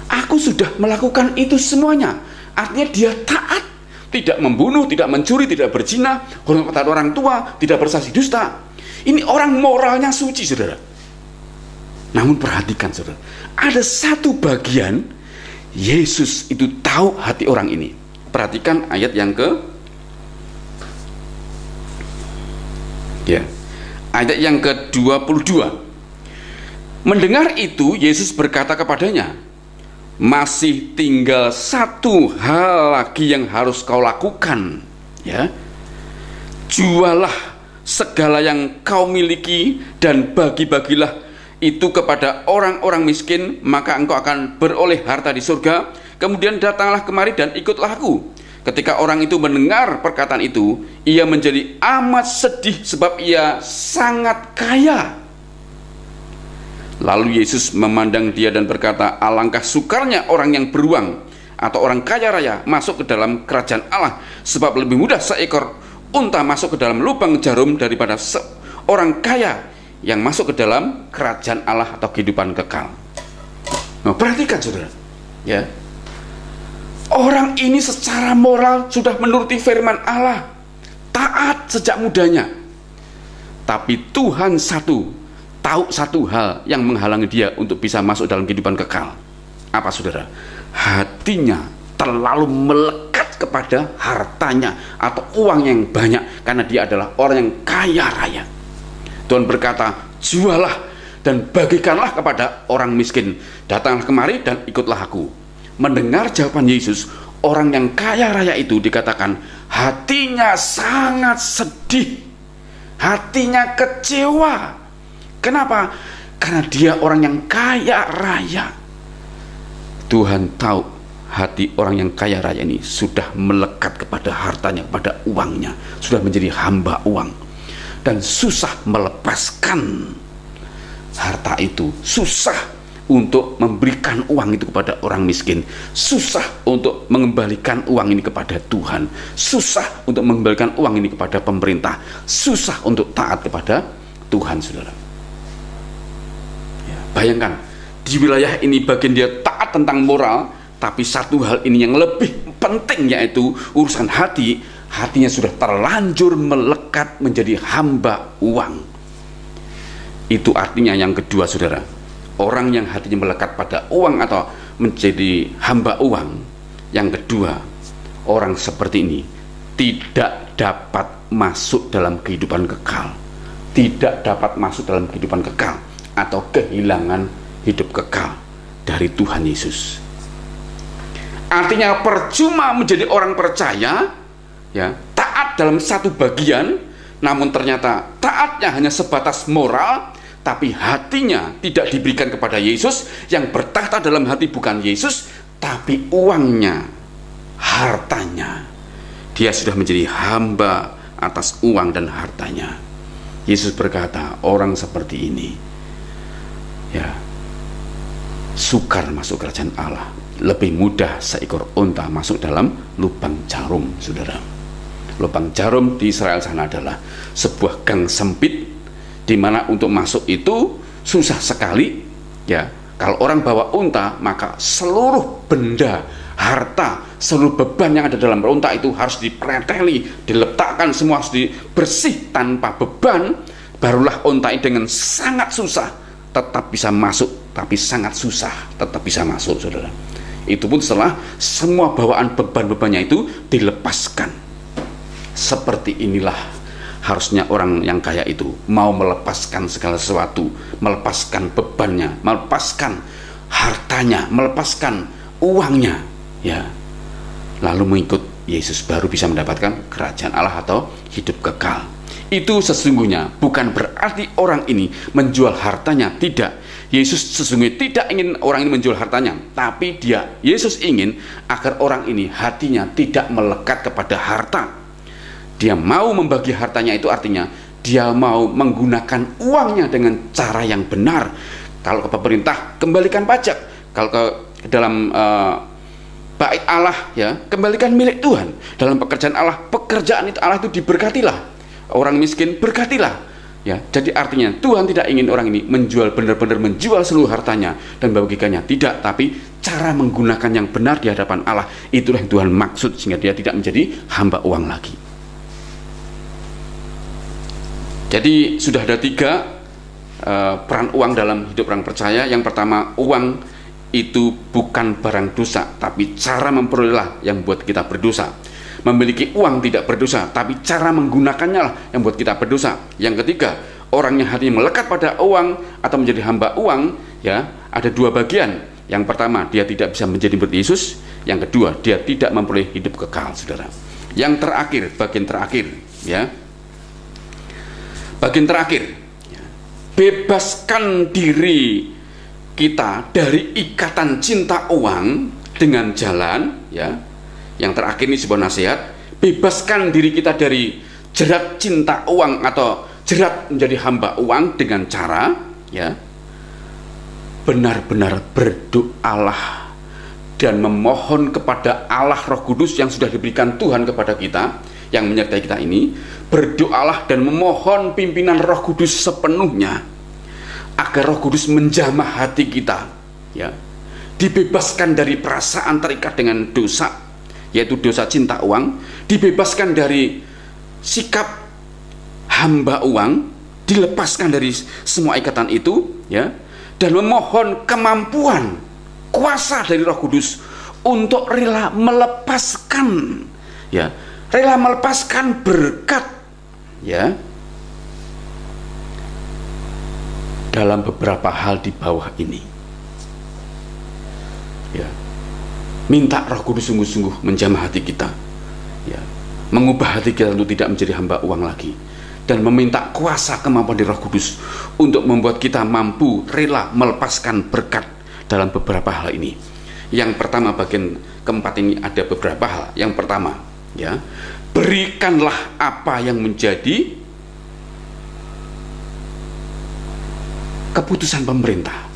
Aku sudah melakukan itu semuanya. Artinya dia taat, tidak membunuh, tidak mencuri, tidak berzina, hormat pada orang tua, tidak bersaksi dusta. Ini orang moralnya suci, saudara. Namun perhatikan, saudara, ada satu bagian Yesus itu tahu hati orang ini. Perhatikan ayat yang ayat yang ke-22. Mendengar itu, Yesus berkata kepadanya, masih tinggal satu hal lagi yang harus kau lakukan, ya. Jualah segala yang kau miliki dan bagi-bagilah itu kepada orang-orang miskin, maka engkau akan beroleh harta di surga. Kemudian datanglah kemari dan ikutlah aku. Ketika orang itu mendengar perkataan itu, ia menjadi amat sedih sebab ia sangat kaya. Lalu Yesus memandang dia dan berkata, alangkah sukarnya orang yang beruang atau orang kaya raya masuk ke dalam kerajaan Allah, sebab lebih mudah seekor unta masuk ke dalam lubang jarum daripada seorang kaya yang masuk ke dalam kerajaan Allah atau kehidupan kekal. Nah, perhatikan, saudara, ya. Orang ini secara moral sudah menuruti firman Allah, taat sejak mudanya. Tapi Tuhan tahu satu hal yang menghalangi dia untuk bisa masuk dalam kehidupan kekal. Apa, saudara? Hatinya terlalu melekat kepada hartanya atau uang yang banyak, karena dia adalah orang yang kaya raya. Tuhan berkata, jualah dan bagikanlah kepada orang miskin. Datanglah kemari dan ikutlah aku. Mendengar jawaban Yesus, orang yang kaya raya itu dikatakan hatinya sangat sedih, hatinya kecewa. Kenapa? Karena dia orang yang kaya raya. Tuhan tahu hati orang yang kaya raya ini sudah melekat kepada hartanya, kepada uangnya, sudah menjadi hamba uang, dan susah melepaskan harta itu, susah untuk memberikan uang itu kepada orang miskin, susah untuk mengembalikan uang ini kepada Tuhan, susah untuk mengembalikan uang ini kepada pemerintah, susah untuk taat kepada Tuhan, saudara. Bayangkan, di wilayah ini bagian dia taat tentang moral, tapi satu hal ini yang lebih penting, yaitu urusan hati. Hatinya sudah terlanjur melekat menjadi hamba uang. Itu artinya yang kedua, saudara, orang yang hatinya melekat pada uang atau menjadi hamba uang, yang kedua, orang seperti ini tidak dapat masuk dalam kehidupan kekal, tidak dapat masuk dalam kehidupan kekal atau kehilangan hidup kekal dari Tuhan Yesus. Artinya percuma menjadi orang percaya, ya, taat dalam satu bagian, namun ternyata taatnya hanya sebatas moral, tapi hatinya tidak diberikan kepada Yesus. Yang bertahta dalam hati bukan Yesus, tapi uangnya, hartanya. Dia sudah menjadi hamba atas uang dan hartanya. Yesus berkata, orang seperti ini, ya, sukar masuk kerajaan Allah. Lebih mudah seekor unta masuk dalam lubang jarum, saudara. Lubang jarum di Israel sana adalah sebuah gang sempit, di mana untuk masuk itu susah sekali, ya. Kalau orang bawa unta, maka seluruh benda, harta, seluruh beban yang ada dalam unta itu harus dipreteli, diletakkan, semua harus dibersih tanpa beban. Barulah unta ini dengan sangat susah tetap bisa masuk, tapi sangat susah tetap bisa masuk, saudara. Itu pun setelah semua bawaan beban-bebannya itu dilepaskan. Seperti inilah harusnya orang yang kaya itu mau melepaskan segala sesuatu, melepaskan bebannya, melepaskan hartanya, melepaskan uangnya, ya, lalu mengikut Yesus, baru bisa mendapatkan kerajaan Allah atau hidup kekal. Itu sesungguhnya bukan berarti orang ini menjual hartanya, tidak. Yesus sesungguhnya tidak ingin orang ini menjual hartanya, tapi Yesus ingin agar orang ini hatinya tidak melekat kepada harta. Dia mau membagi hartanya, itu artinya dia mau menggunakan uangnya dengan cara yang benar. Kalau ke pemerintah, kembalikan pajak. Kalau ke dalam bait Allah, ya, kembalikan milik Tuhan. Dalam pekerjaan Allah, pekerjaan itu Allah itu diberkatilah. Orang miskin berkatilah. Ya, jadi artinya Tuhan tidak ingin orang ini benar-benar menjual seluruh hartanya dan membagikannya. Tidak, tapi cara menggunakan yang benar di hadapan Allah, itulah yang Tuhan maksud, sehingga dia tidak menjadi hamba uang lagi. Jadi sudah ada 3 peran uang dalam hidup orang percaya. Yang pertama, uang itu bukan barang dosa, tapi cara memperolehlah yang buat kita berdosa. Memiliki uang tidak berdosa, tapi cara menggunakannya lah yang buat kita berdosa. Yang ketiga, orang yang hatinya melekat pada uang atau menjadi hamba uang, ya, ada 2 bagian. Yang pertama, dia tidak bisa menjadi murid Yesus. Yang kedua, dia tidak memperoleh hidup kekal, saudara. Yang terakhir, bagian terakhir, ya, bagian terakhir, ya, bebaskan diri kita dari ikatan cinta uang dengan jalan, ya. Yang terakhir ini sebuah nasihat, bebaskan diri kita dari jerat cinta uang atau jerat menjadi hamba uang dengan cara, ya, benar-benar berdoalah dan memohon kepada Allah Roh Kudus yang sudah diberikan Tuhan kepada kita, yang menyertai kita ini. Berdoalah dan memohon pimpinan Roh Kudus sepenuhnya, agar Roh Kudus menjamah hati kita, ya, dibebaskan dari perasaan terikat dengan dosa, yaitu dosa cinta uang, dibebaskan dari sikap hamba uang, dilepaskan dari semua ikatan itu, ya, dan memohon kemampuan, kuasa dari Roh Kudus untuk rela melepaskan, ya, rela melepaskan berkat, ya, dalam beberapa hal di bawah ini, ya. Minta Roh Kudus sungguh-sungguh menjamah hati kita, ya, mengubah hati kita untuk tidak menjadi hamba uang lagi, dan meminta kuasa kemampuan dari Roh Kudus untuk membuat kita mampu rela melepaskan berkat dalam beberapa hal ini. Yang pertama, bagian keempat ini ada beberapa hal. Yang pertama, ya, berikanlah apa yang menjadi keputusan pemerintah.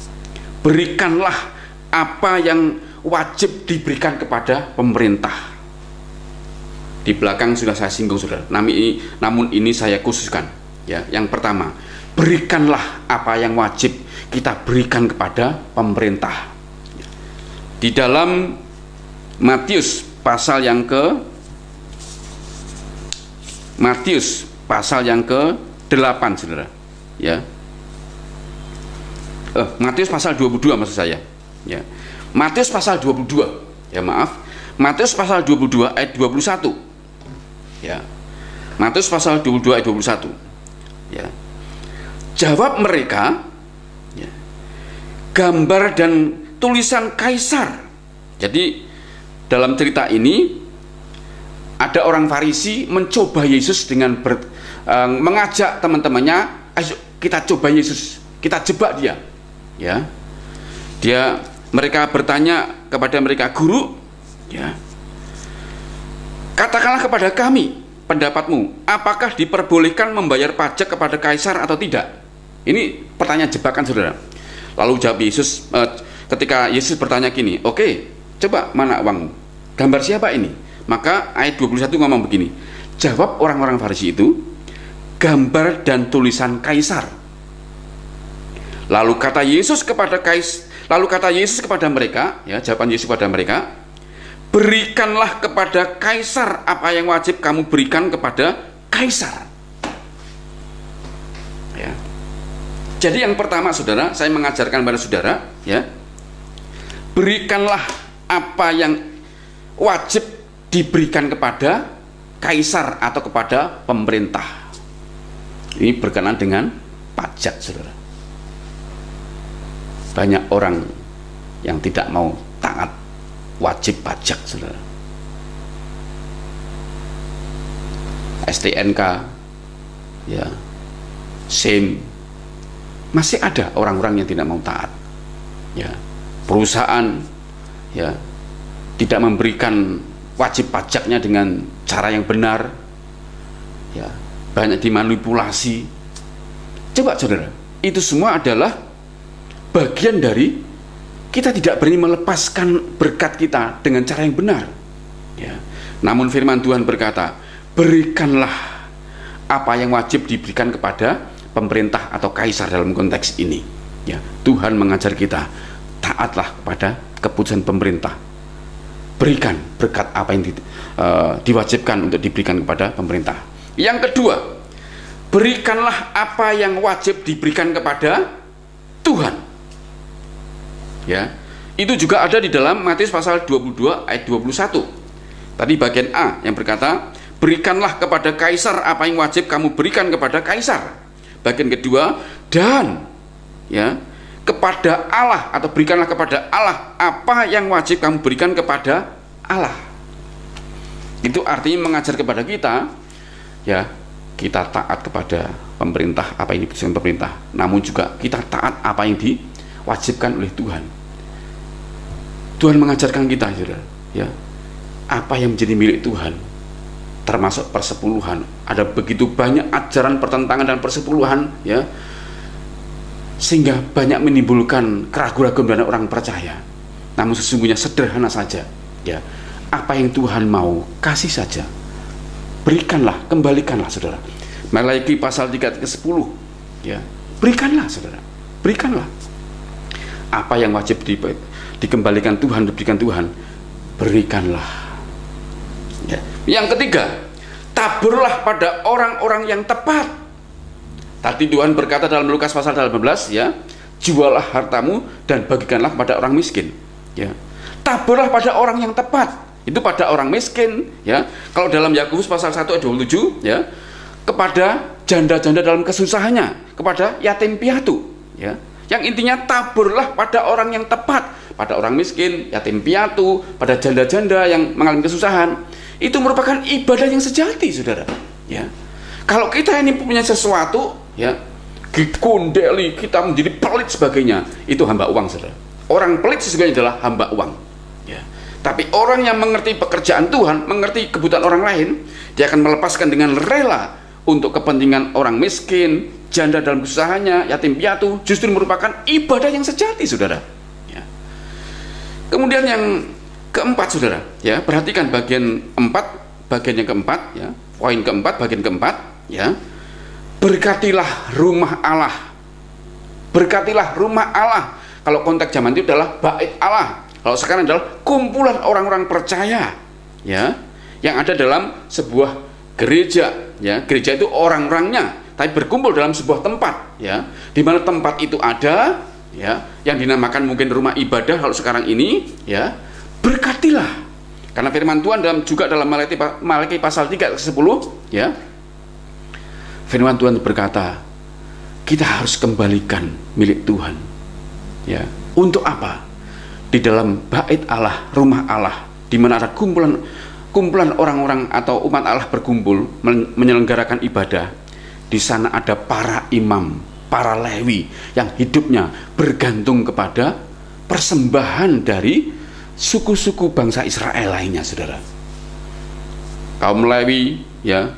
Berikanlah apa yang wajib diberikan kepada pemerintah. Di belakang sudah saya singgung, saudara. Namun ini saya khususkan, ya. Yang pertama, berikanlah apa yang wajib kita berikan kepada pemerintah. Di dalam Matius pasal yang ke-8, saudara, ya. Matius pasal 22 maksud saya, ya. Matius pasal 22, ya, maaf, Matius pasal 22 ayat 21, ya. Matius pasal 22 ayat 21, ya. Jawab mereka, ya, gambar dan tulisan kaisar. Jadi dalam cerita ini ada orang Farisi mencoba Yesus dengan mengajak teman-temannya, ayo kita coba Yesus, kita jebak dia, ya. Mereka bertanya kepada mereka, guru, ya, katakanlah kepada kami pendapatmu, apakah diperbolehkan membayar pajak kepada kaisar atau tidak? Ini pertanyaan jebakan, saudara. Lalu jawab Yesus, ketika Yesus bertanya gini, oke, coba mana uangmu? Gambar siapa ini? Maka ayat 21 ngomong begini, jawab orang-orang Farisi itu, gambar dan tulisan kaisar. Lalu kata Yesus kepada mereka, ya, jawaban Yesus kepada mereka, berikanlah kepada kaisar apa yang wajib kamu berikan kepada kaisar. Ya. Jadi yang pertama, saudara, saya mengajarkan pada saudara, ya, berikanlah apa yang wajib diberikan kepada kaisar atau kepada pemerintah. Ini berkenaan dengan pajak, saudara. Banyak orang yang tidak mau taat wajib pajak, saudara. STNK, ya, SIM, masih ada orang-orang yang tidak mau taat, ya. Perusahaan, ya, tidak memberikan wajib pajaknya dengan cara yang benar, ya, banyak dimanipulasi. Coba, saudara, itu semua adalah bagian dari kita tidak berani melepaskan berkat kita dengan cara yang benar, ya. Namun firman Tuhan berkata, berikanlah apa yang wajib diberikan kepada pemerintah atau kaisar dalam konteks ini. Ya, Tuhan mengajar kita taatlah kepada keputusan pemerintah. Berikan berkat apa yang diwajibkan untuk diberikan kepada pemerintah. Yang kedua, berikanlah apa yang wajib diberikan kepada Tuhan. Ya, itu juga ada di dalam Matius pasal 22 ayat 21. Tadi bagian A yang berkata, berikanlah kepada kaisar apa yang wajib kamu berikan kepada kaisar. Bagian kedua, dan ya, kepada Allah, atau berikanlah kepada Allah apa yang wajib kamu berikan kepada Allah. Itu artinya mengajar kepada kita, ya, kita taat kepada pemerintah apa yang diputuskan pemerintah, namun juga kita taat apa yang diwajibkan oleh Tuhan. Tuhan mengajarkan kita, ya, apa yang menjadi milik Tuhan, termasuk persepuluhan. Ada begitu banyak ajaran pertentangan dan persepuluhan, ya, sehingga banyak menimbulkan keraguan-keraguan dari orang percaya. Namun sesungguhnya sederhana saja, ya, apa yang Tuhan mau kasih saja, berikanlah, kembalikanlah, saudara. Maleakhi pasal 3 ayat ke-10, ya, berikanlah, saudara, berikanlah apa yang wajib dikembalikan Tuhan, diberikan Tuhan, berikanlah. Ya. Yang ketiga, taburlah pada orang-orang yang tepat. Tadi Tuhan berkata dalam Lukas pasal 18, ya, jualah hartamu dan bagikanlah kepada orang miskin. Ya. Taburlah pada orang yang tepat. Itu pada orang miskin, ya. Kalau dalam Yakobus pasal 1 ayat 27, ya, kepada janda-janda dalam kesusahannya, kepada yatim piatu, ya. Yang intinya taburlah pada orang yang tepat, pada orang miskin, yatim piatu, pada janda-janda yang mengalami kesusahan. Itu merupakan ibadah yang sejati, saudara. Ya, kalau kita ini punya sesuatu, ya, dikundeli, kita menjadi pelit sebagainya, itu hamba uang, saudara. Orang pelit sesungguhnya adalah hamba uang. Ya. Tapi orang yang mengerti pekerjaan Tuhan, mengerti kebutuhan orang lain, dia akan melepaskan dengan rela untuk kepentingan orang miskin, janda dalam kesusahannya, yatim piatu, justru merupakan ibadah yang sejati, saudara. Ya. Kemudian yang keempat, saudara, ya, perhatikan bagian 4, bagian yang keempat, ya, poin keempat, bagian keempat, ya, berkatilah rumah Allah. Berkatilah rumah Allah. Kalau konteks zaman itu adalah bait Allah. Kalau sekarang adalah kumpulan orang-orang percaya, ya, yang ada dalam sebuah gereja, ya. Gereja itu orang-orangnya, tapi berkumpul dalam sebuah tempat, ya, di mana tempat itu ada, ya, yang dinamakan mungkin rumah ibadah kalau sekarang ini, ya. Berkatilah, karena firman Tuhan juga dalam Maleakhi pasal 3 ayat 10, ya, firman Tuhan berkata, kita harus kembalikan milik Tuhan, ya. Untuk apa? Di dalam bait Allah, rumah Allah, di mana ada kumpulan orang-orang atau umat Allah berkumpul menyelenggarakan ibadah. Di sana ada para imam, para Lewi yang hidupnya bergantung kepada persembahan dari suku-suku bangsa Israel lainnya, saudara. Kaum Lewi, ya,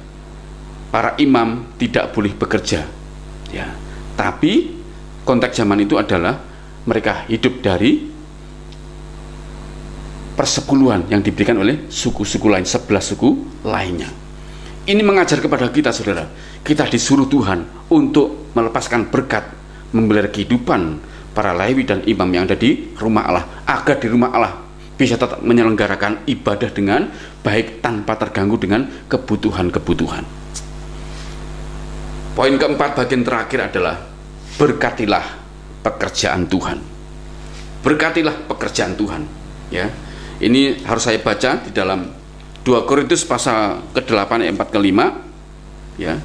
para imam tidak boleh bekerja, ya. Tapi konteks zaman itu adalah mereka hidup dari persepuluhan yang diberikan oleh suku-suku lain, 11 suku lainnya. Ini mengajar kepada kita, saudara, kita disuruh Tuhan untuk melepaskan berkat, memelihara kehidupan para Lewi dan imam yang ada di rumah Allah, agar di rumah Allah bisa tetap menyelenggarakan ibadah dengan baik tanpa terganggu dengan kebutuhan-kebutuhan. Poin keempat, bagian terakhir adalah berkatilah pekerjaan Tuhan. Berkatilah pekerjaan Tuhan, ya. Ini harus saya baca di dalam 2 Korintus pasal ke-8 ayat 4 ke 5, ya.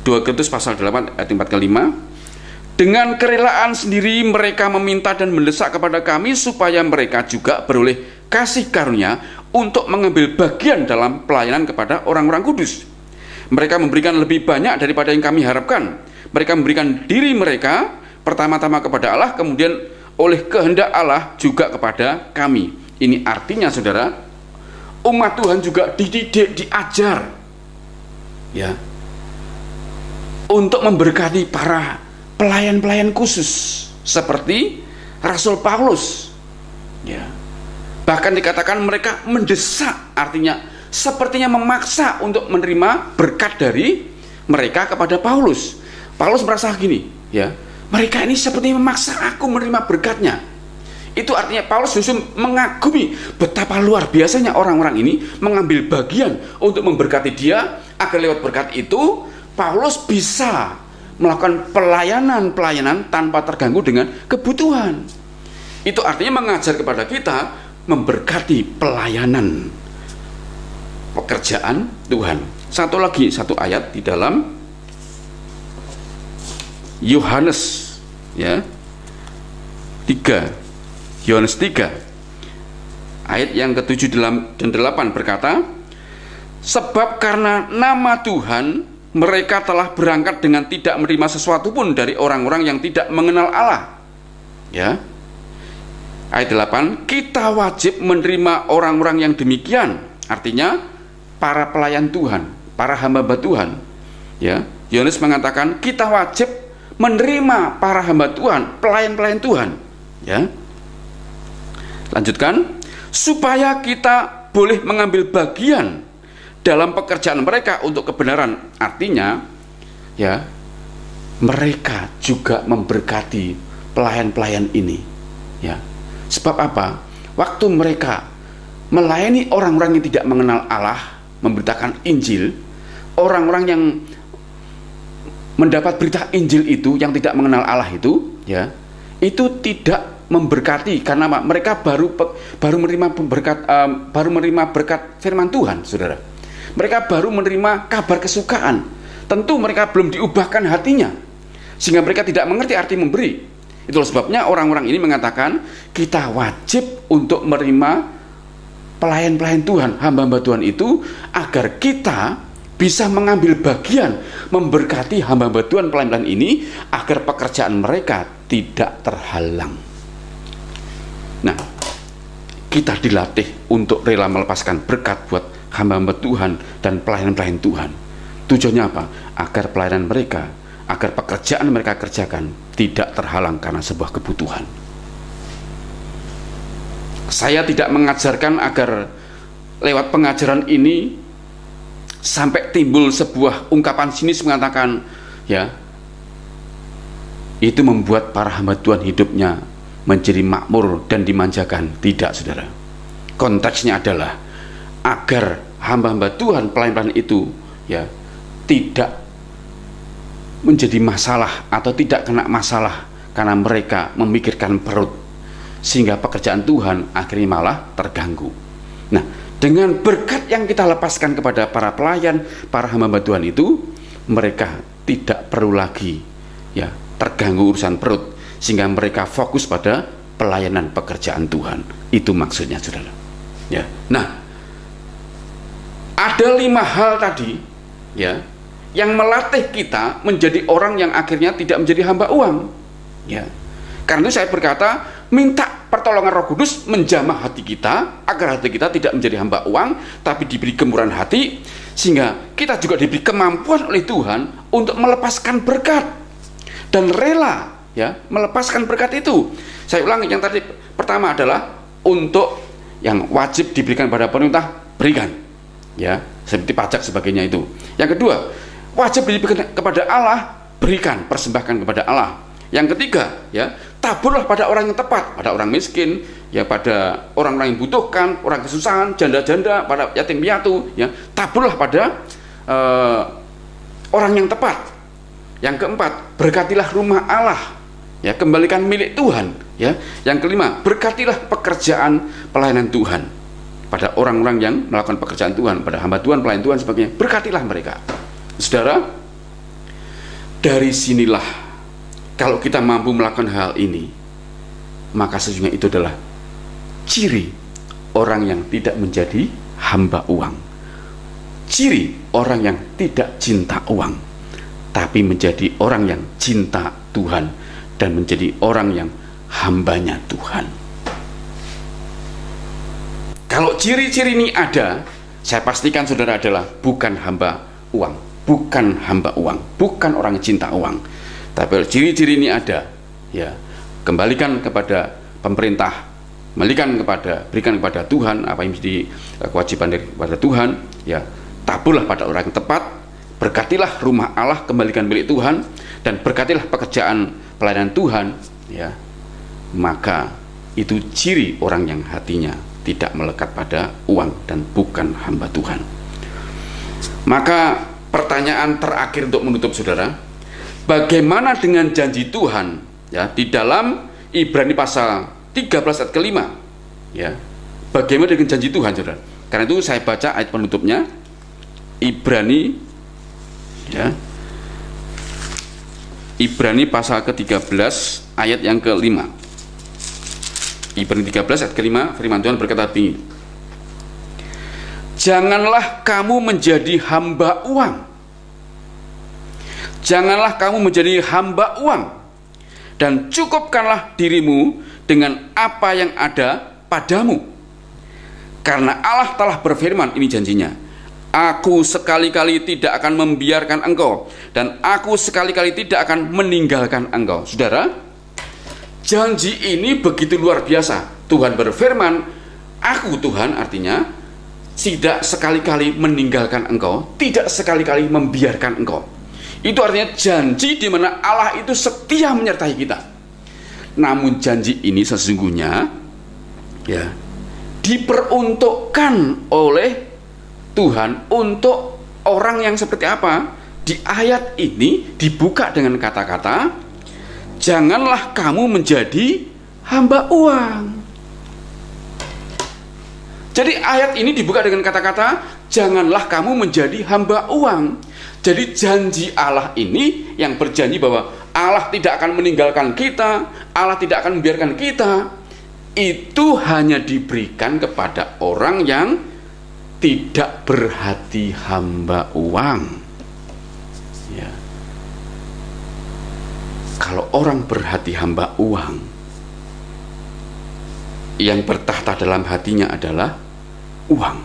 2 Korintus pasal 8 ayat 4 ke 5. Dengan kerelaan sendiri mereka meminta dan mendesak kepada kami supaya mereka juga beroleh kasih karunia untuk mengambil bagian dalam pelayanan kepada orang-orang kudus. Mereka memberikan lebih banyak daripada yang kami harapkan. Mereka memberikan diri mereka pertama-tama kepada Allah, kemudian oleh kehendak Allah juga kepada kami. Ini artinya, saudara, umat Tuhan juga dididik, diajar, ya, untuk memberkati para pelayan-pelayan khusus seperti Rasul Paulus, ya. Bahkan dikatakan mereka mendesak, artinya sepertinya memaksa untuk menerima berkat dari mereka kepada Paulus. Paulus merasa gini, ya, mereka ini seperti memaksa aku menerima berkatnya. Itu artinya Paulus justru mengagumi betapa luar biasanya orang-orang ini mengambil bagian untuk memberkati dia, agar lewat berkat itu Paulus bisa melakukan pelayanan tanpa terganggu dengan kebutuhan. Itu artinya mengajar kepada kita memberkati pelayanan pekerjaan Tuhan. Satu ayat di dalam Yohanes, ya, 3 Yohanes 3 ayat yang ke-7 dan 8 berkata, sebab karena nama Tuhan mereka telah berangkat dengan tidak menerima sesuatu pun dari orang-orang yang tidak mengenal Allah. Ya. Ayat 8, kita wajib menerima orang-orang yang demikian. Artinya para pelayan Tuhan, para hamba Tuhan. Ya. Yohanes mengatakan kita wajib menerima para hamba Tuhan, pelayan-pelayan Tuhan. Ya. Lanjutkan, supaya kita boleh mengambil bagian dalam pekerjaan mereka untuk kebenaran. Artinya, ya, mereka juga memberkati pelayan-pelayan ini. Ya, sebab apa? Waktu mereka melayani orang-orang yang tidak mengenal Allah, memberitakan Injil, orang-orang yang mendapat berita Injil itu yang tidak mengenal Allah itu, ya, itu tidak memberkati karena mereka baru menerima berkat firman Tuhan, saudara. Mereka baru menerima kabar kesukaan. Tentu mereka belum diubahkan hatinya, sehingga mereka tidak mengerti arti memberi. Itulah sebabnya orang-orang ini mengatakan kita wajib untuk menerima pelayan-pelayan Tuhan, hamba-hamba Tuhan itu, agar kita bisa mengambil bagian memberkati hamba-hamba Tuhan, pelayan-pelayan ini, agar pekerjaan mereka tidak terhalang. Nah, kita dilatih untuk rela melepaskan berkat buat hamba-hamba Tuhan dan pelayan-pelayan Tuhan. Tujuannya apa? Agar pelayanan mereka, agar pekerjaan mereka kerjakan tidak terhalang karena sebuah kebutuhan. Saya tidak mengajarkan agar lewat pengajaran ini sampai timbul sebuah ungkapan sinis mengatakan, ya, itu membuat para hamba Tuhan hidupnya menjadi makmur dan dimanjakan. Tidak, saudara. Konteksnya adalah agar hamba-hamba Tuhan, pelayan-pelayan itu, ya, tidak menjadi masalah atau tidak kena masalah karena mereka memikirkan perut, sehingga pekerjaan Tuhan akhirnya malah terganggu. Nah, dengan berkat yang kita lepaskan kepada para pelayan, para hamba Tuhan itu, mereka tidak perlu lagi, ya, terganggu urusan perut, sehingga mereka fokus pada pelayanan pekerjaan Tuhan. Itu maksudnya, saudara. Ya. Nah, ada 5 hal tadi, ya, yang melatih kita menjadi orang yang akhirnya tidak menjadi hamba uang. Ya. Karena saya berkata, minta pertolongan Roh Kudus menjamah hati kita, agar hati kita tidak menjadi hamba uang, tapi diberi kemurahan hati, sehingga kita juga diberi kemampuan oleh Tuhan untuk melepaskan berkat dan rela, ya, melepaskan berkat itu. Saya ulangi, yang tadi pertama adalah untuk yang wajib diberikan pada pemerintah, berikan, ya, seperti pajak sebagainya itu. Yang kedua, wajib diberikan kepada Allah, berikan, persembahkan kepada Allah. Yang ketiga, ya, taburlah pada orang yang tepat, pada orang miskin, ya, pada orang-orang yang butuhkan, orang kesusahan, janda-janda, pada yatim piatu, ya, taburlah pada orang yang tepat. Yang keempat, berkatilah rumah Allah, ya, kembalikan milik Tuhan, ya. Yang kelima, berkatilah pekerjaan pelayanan Tuhan pada orang-orang yang melakukan pekerjaan Tuhan, pada hamba Tuhan, pelayan Tuhan sebagainya, berkatilah mereka. Saudara, dari sinilah kalau kita mampu melakukan hal ini, maka sesungguhnya itu adalah ciri orang yang tidak menjadi hamba uang, ciri orang yang tidak cinta uang, tapi menjadi orang yang cinta Tuhan dan menjadi orang yang hambanya Tuhan. Kalau ciri-ciri ini ada, saya pastikan saudara adalah bukan hamba uang, bukan hamba uang, bukan orang yang cinta uang. Tapi ciri-ciri ini ada, ya, kembalikan kepada pemerintah, berikan kepada Tuhan apa yang menjadi kewajiban daripada Tuhan, ya, taburlah pada orang yang tepat, berkatilah rumah Allah, kembalikan milik Tuhan, dan berkatilah pekerjaan pelayanan Tuhan, ya, maka itu ciri orang yang hatinya tidak melekat pada uang dan bukan hamba Tuhan. Maka pertanyaan terakhir untuk menutup saudara, bagaimana dengan janji Tuhan, ya, di dalam Ibrani pasal 13 ayat ke-5, ya, bagaimana dengan janji Tuhan saudara? Karena itu saya baca ayat penutupnya, Ibrani, ya, Ibrani pasal ke-13 ayat yang ke-5. Ibrani 13 ayat ke-5, firman Tuhan berkata begini, janganlah kamu menjadi hamba uang. Janganlah kamu menjadi hamba uang, dan cukupkanlah dirimu dengan apa yang ada padamu. Karena Allah telah berfirman, ini janjinya, aku sekali-kali tidak akan membiarkan engkau, dan aku sekali-kali tidak akan meninggalkan engkau. Saudara, janji ini begitu luar biasa. Tuhan berfirman, aku Tuhan, artinya tidak sekali-kali meninggalkan engkau, tidak sekali-kali membiarkan engkau. Itu artinya janji di mana Allah itu setia menyertai kita. Namun janji ini sesungguhnya, ya, diperuntukkan oleh Tuhan untuk orang yang seperti apa? Di ayat ini dibuka dengan kata-kata, janganlah kamu menjadi hamba uang. Jadi ayat ini dibuka dengan kata-kata, janganlah kamu menjadi hamba uang. Jadi janji Allah ini yang berjanji bahwa Allah tidak akan meninggalkan kita, Allah tidak akan membiarkan kita, itu hanya diberikan kepada orang yang tidak berhati hamba uang, ya. Kalau orang berhati hamba uang, yang bertahta dalam hatinya adalah uang,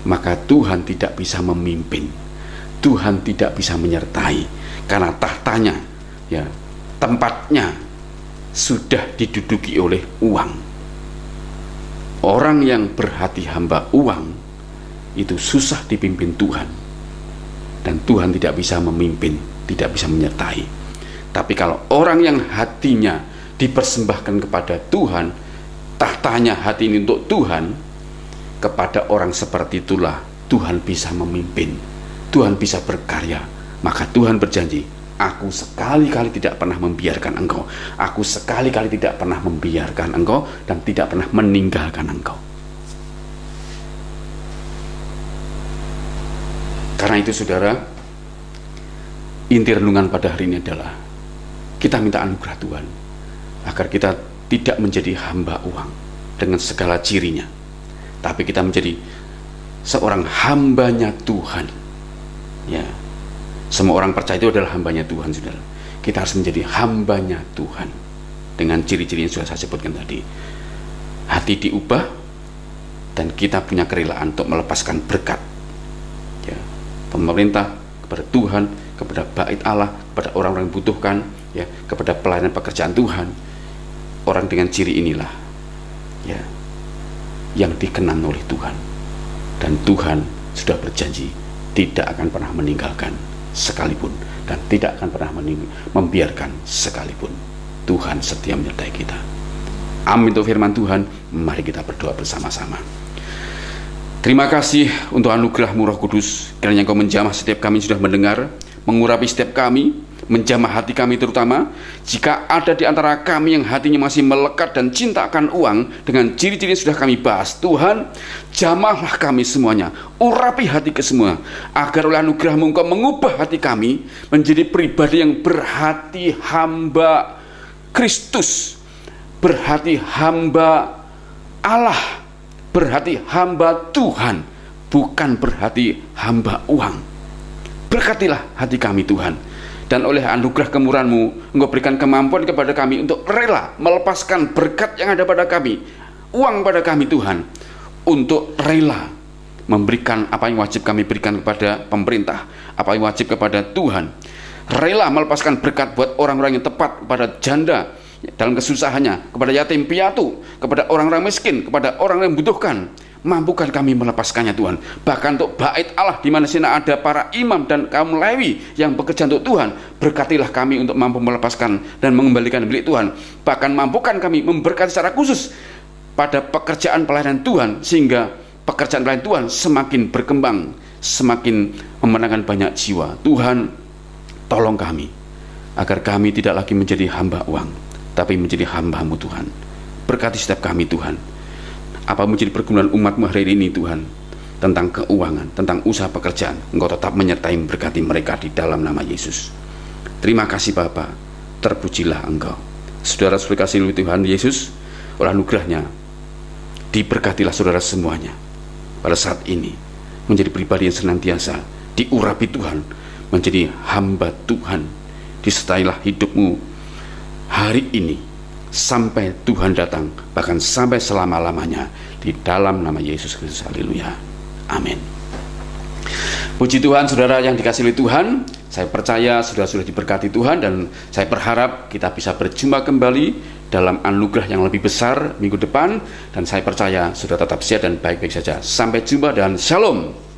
maka Tuhan tidak bisa memimpin, Tuhan tidak bisa menyertai, karena tahtanya, ya, tempatnya sudah diduduki oleh uang. Orang yang berhati hamba uang itu susah dipimpin Tuhan, dan Tuhan tidak bisa memimpin, tidak bisa menyertai. Tapi kalau orang yang hatinya dipersembahkan kepada Tuhan, tahtanya hati ini untuk Tuhan, kepada orang seperti itulah Tuhan bisa memimpin, Tuhan bisa berkarya. Maka Tuhan berjanji, aku sekali-kali tidak pernah membiarkan engkau, aku sekali-kali tidak pernah membiarkan engkau, dan tidak pernah meninggalkan engkau. Karena itu saudara, inti renungan pada hari ini adalah kita minta anugerah Tuhan agar kita tidak menjadi hamba uang dengan segala cirinya, tapi kita menjadi seorang hambanya Tuhan, ya. Semua orang percaya itu adalah hambanya Tuhan, saudara. Kita harus menjadi hambanya Tuhan dengan ciri-ciri yang sudah saya sebutkan tadi. Hati diubah, dan kita punya kerelaan untuk melepaskan berkat, ya, pemerintah kepada Tuhan, kepada bait Allah, kepada orang-orang yang butuhkan, ya, kepada pelayanan pekerjaan Tuhan. Orang dengan ciri inilah, ya, yang dikenan oleh Tuhan, dan Tuhan sudah berjanji tidak akan pernah meninggalkan sekalipun, dan tidak akan pernah membiarkan sekalipun. Tuhan setia menyertai kita. Amin untuk firman Tuhan. Mari kita berdoa bersama-sama. Terima kasih untuk anugerah-Mu Roh Kudus, kiranya Engkau menjamah setiap kami sudah mendengar, mengurapi setiap kami, menjamah hati kami, terutama jika ada di antara kami yang hatinya masih melekat dan cinta akan uang dengan ciri-ciri yang sudah kami bahas. Tuhan, jamahlah kami semuanya, urapi hati ke semua, agar oleh anugerah-Mu Engkau mengubah hati kami menjadi pribadi yang berhati hamba Kristus, berhati hamba Allah, berhati hamba Tuhan, bukan berhati hamba uang. Berkatilah hati kami Tuhan, dan oleh anugerah kemurahan-Mu Engkau berikan kemampuan kepada kami untuk rela melepaskan berkat yang ada pada kami, uang pada kami Tuhan, untuk rela memberikan apa yang wajib kami berikan kepada pemerintah, apa yang wajib kepada Tuhan, rela melepaskan berkat buat orang-orang yang tepat, kepada janda dalam kesusahannya, kepada yatim piatu, kepada orang-orang miskin, kepada orang yang membutuhkan, mampukan kami melepaskannya Tuhan. Bahkan untuk bait Allah di mana sana ada para imam dan kaum Lewi yang bekerja untuk Tuhan, berkatilah kami untuk mampu melepaskan dan mengembalikan milik Tuhan. Bahkan mampukan kami memberkati secara khusus pada pekerjaan pelayanan Tuhan, sehingga pekerjaan pelayanan Tuhan semakin berkembang, semakin memenangkan banyak jiwa. Tuhan, tolong kami agar kami tidak lagi menjadi hamba uang, tapi menjadi hamba-Mu Tuhan. Berkati setiap kami Tuhan. Apa menjadi pergumulan umat-Mu hari ini Tuhan, tentang keuangan, tentang usaha pekerjaan, Engkau tetap menyertai berkati mereka di dalam nama Yesus. Terima kasih Bapa, terpujilah Engkau. Saudara-saudara kasih Tuhan Yesus, oleh anugerahnya diberkatilah saudara semuanya pada saat ini, menjadi pribadi yang senantiasa diurapi Tuhan, menjadi hamba Tuhan. Disertailah hidupmu hari ini sampai Tuhan datang, bahkan sampai selama-lamanya, di dalam nama Yesus Kristus. Haleluya, amin. Puji Tuhan, saudara yang dikasihi oleh Tuhan. Saya percaya saudara sudah diberkati Tuhan, dan saya berharap kita bisa berjumpa kembali dalam anugerah yang lebih besar minggu depan. Dan saya percaya saudara tetap sehat dan baik-baik saja. Sampai jumpa dan shalom.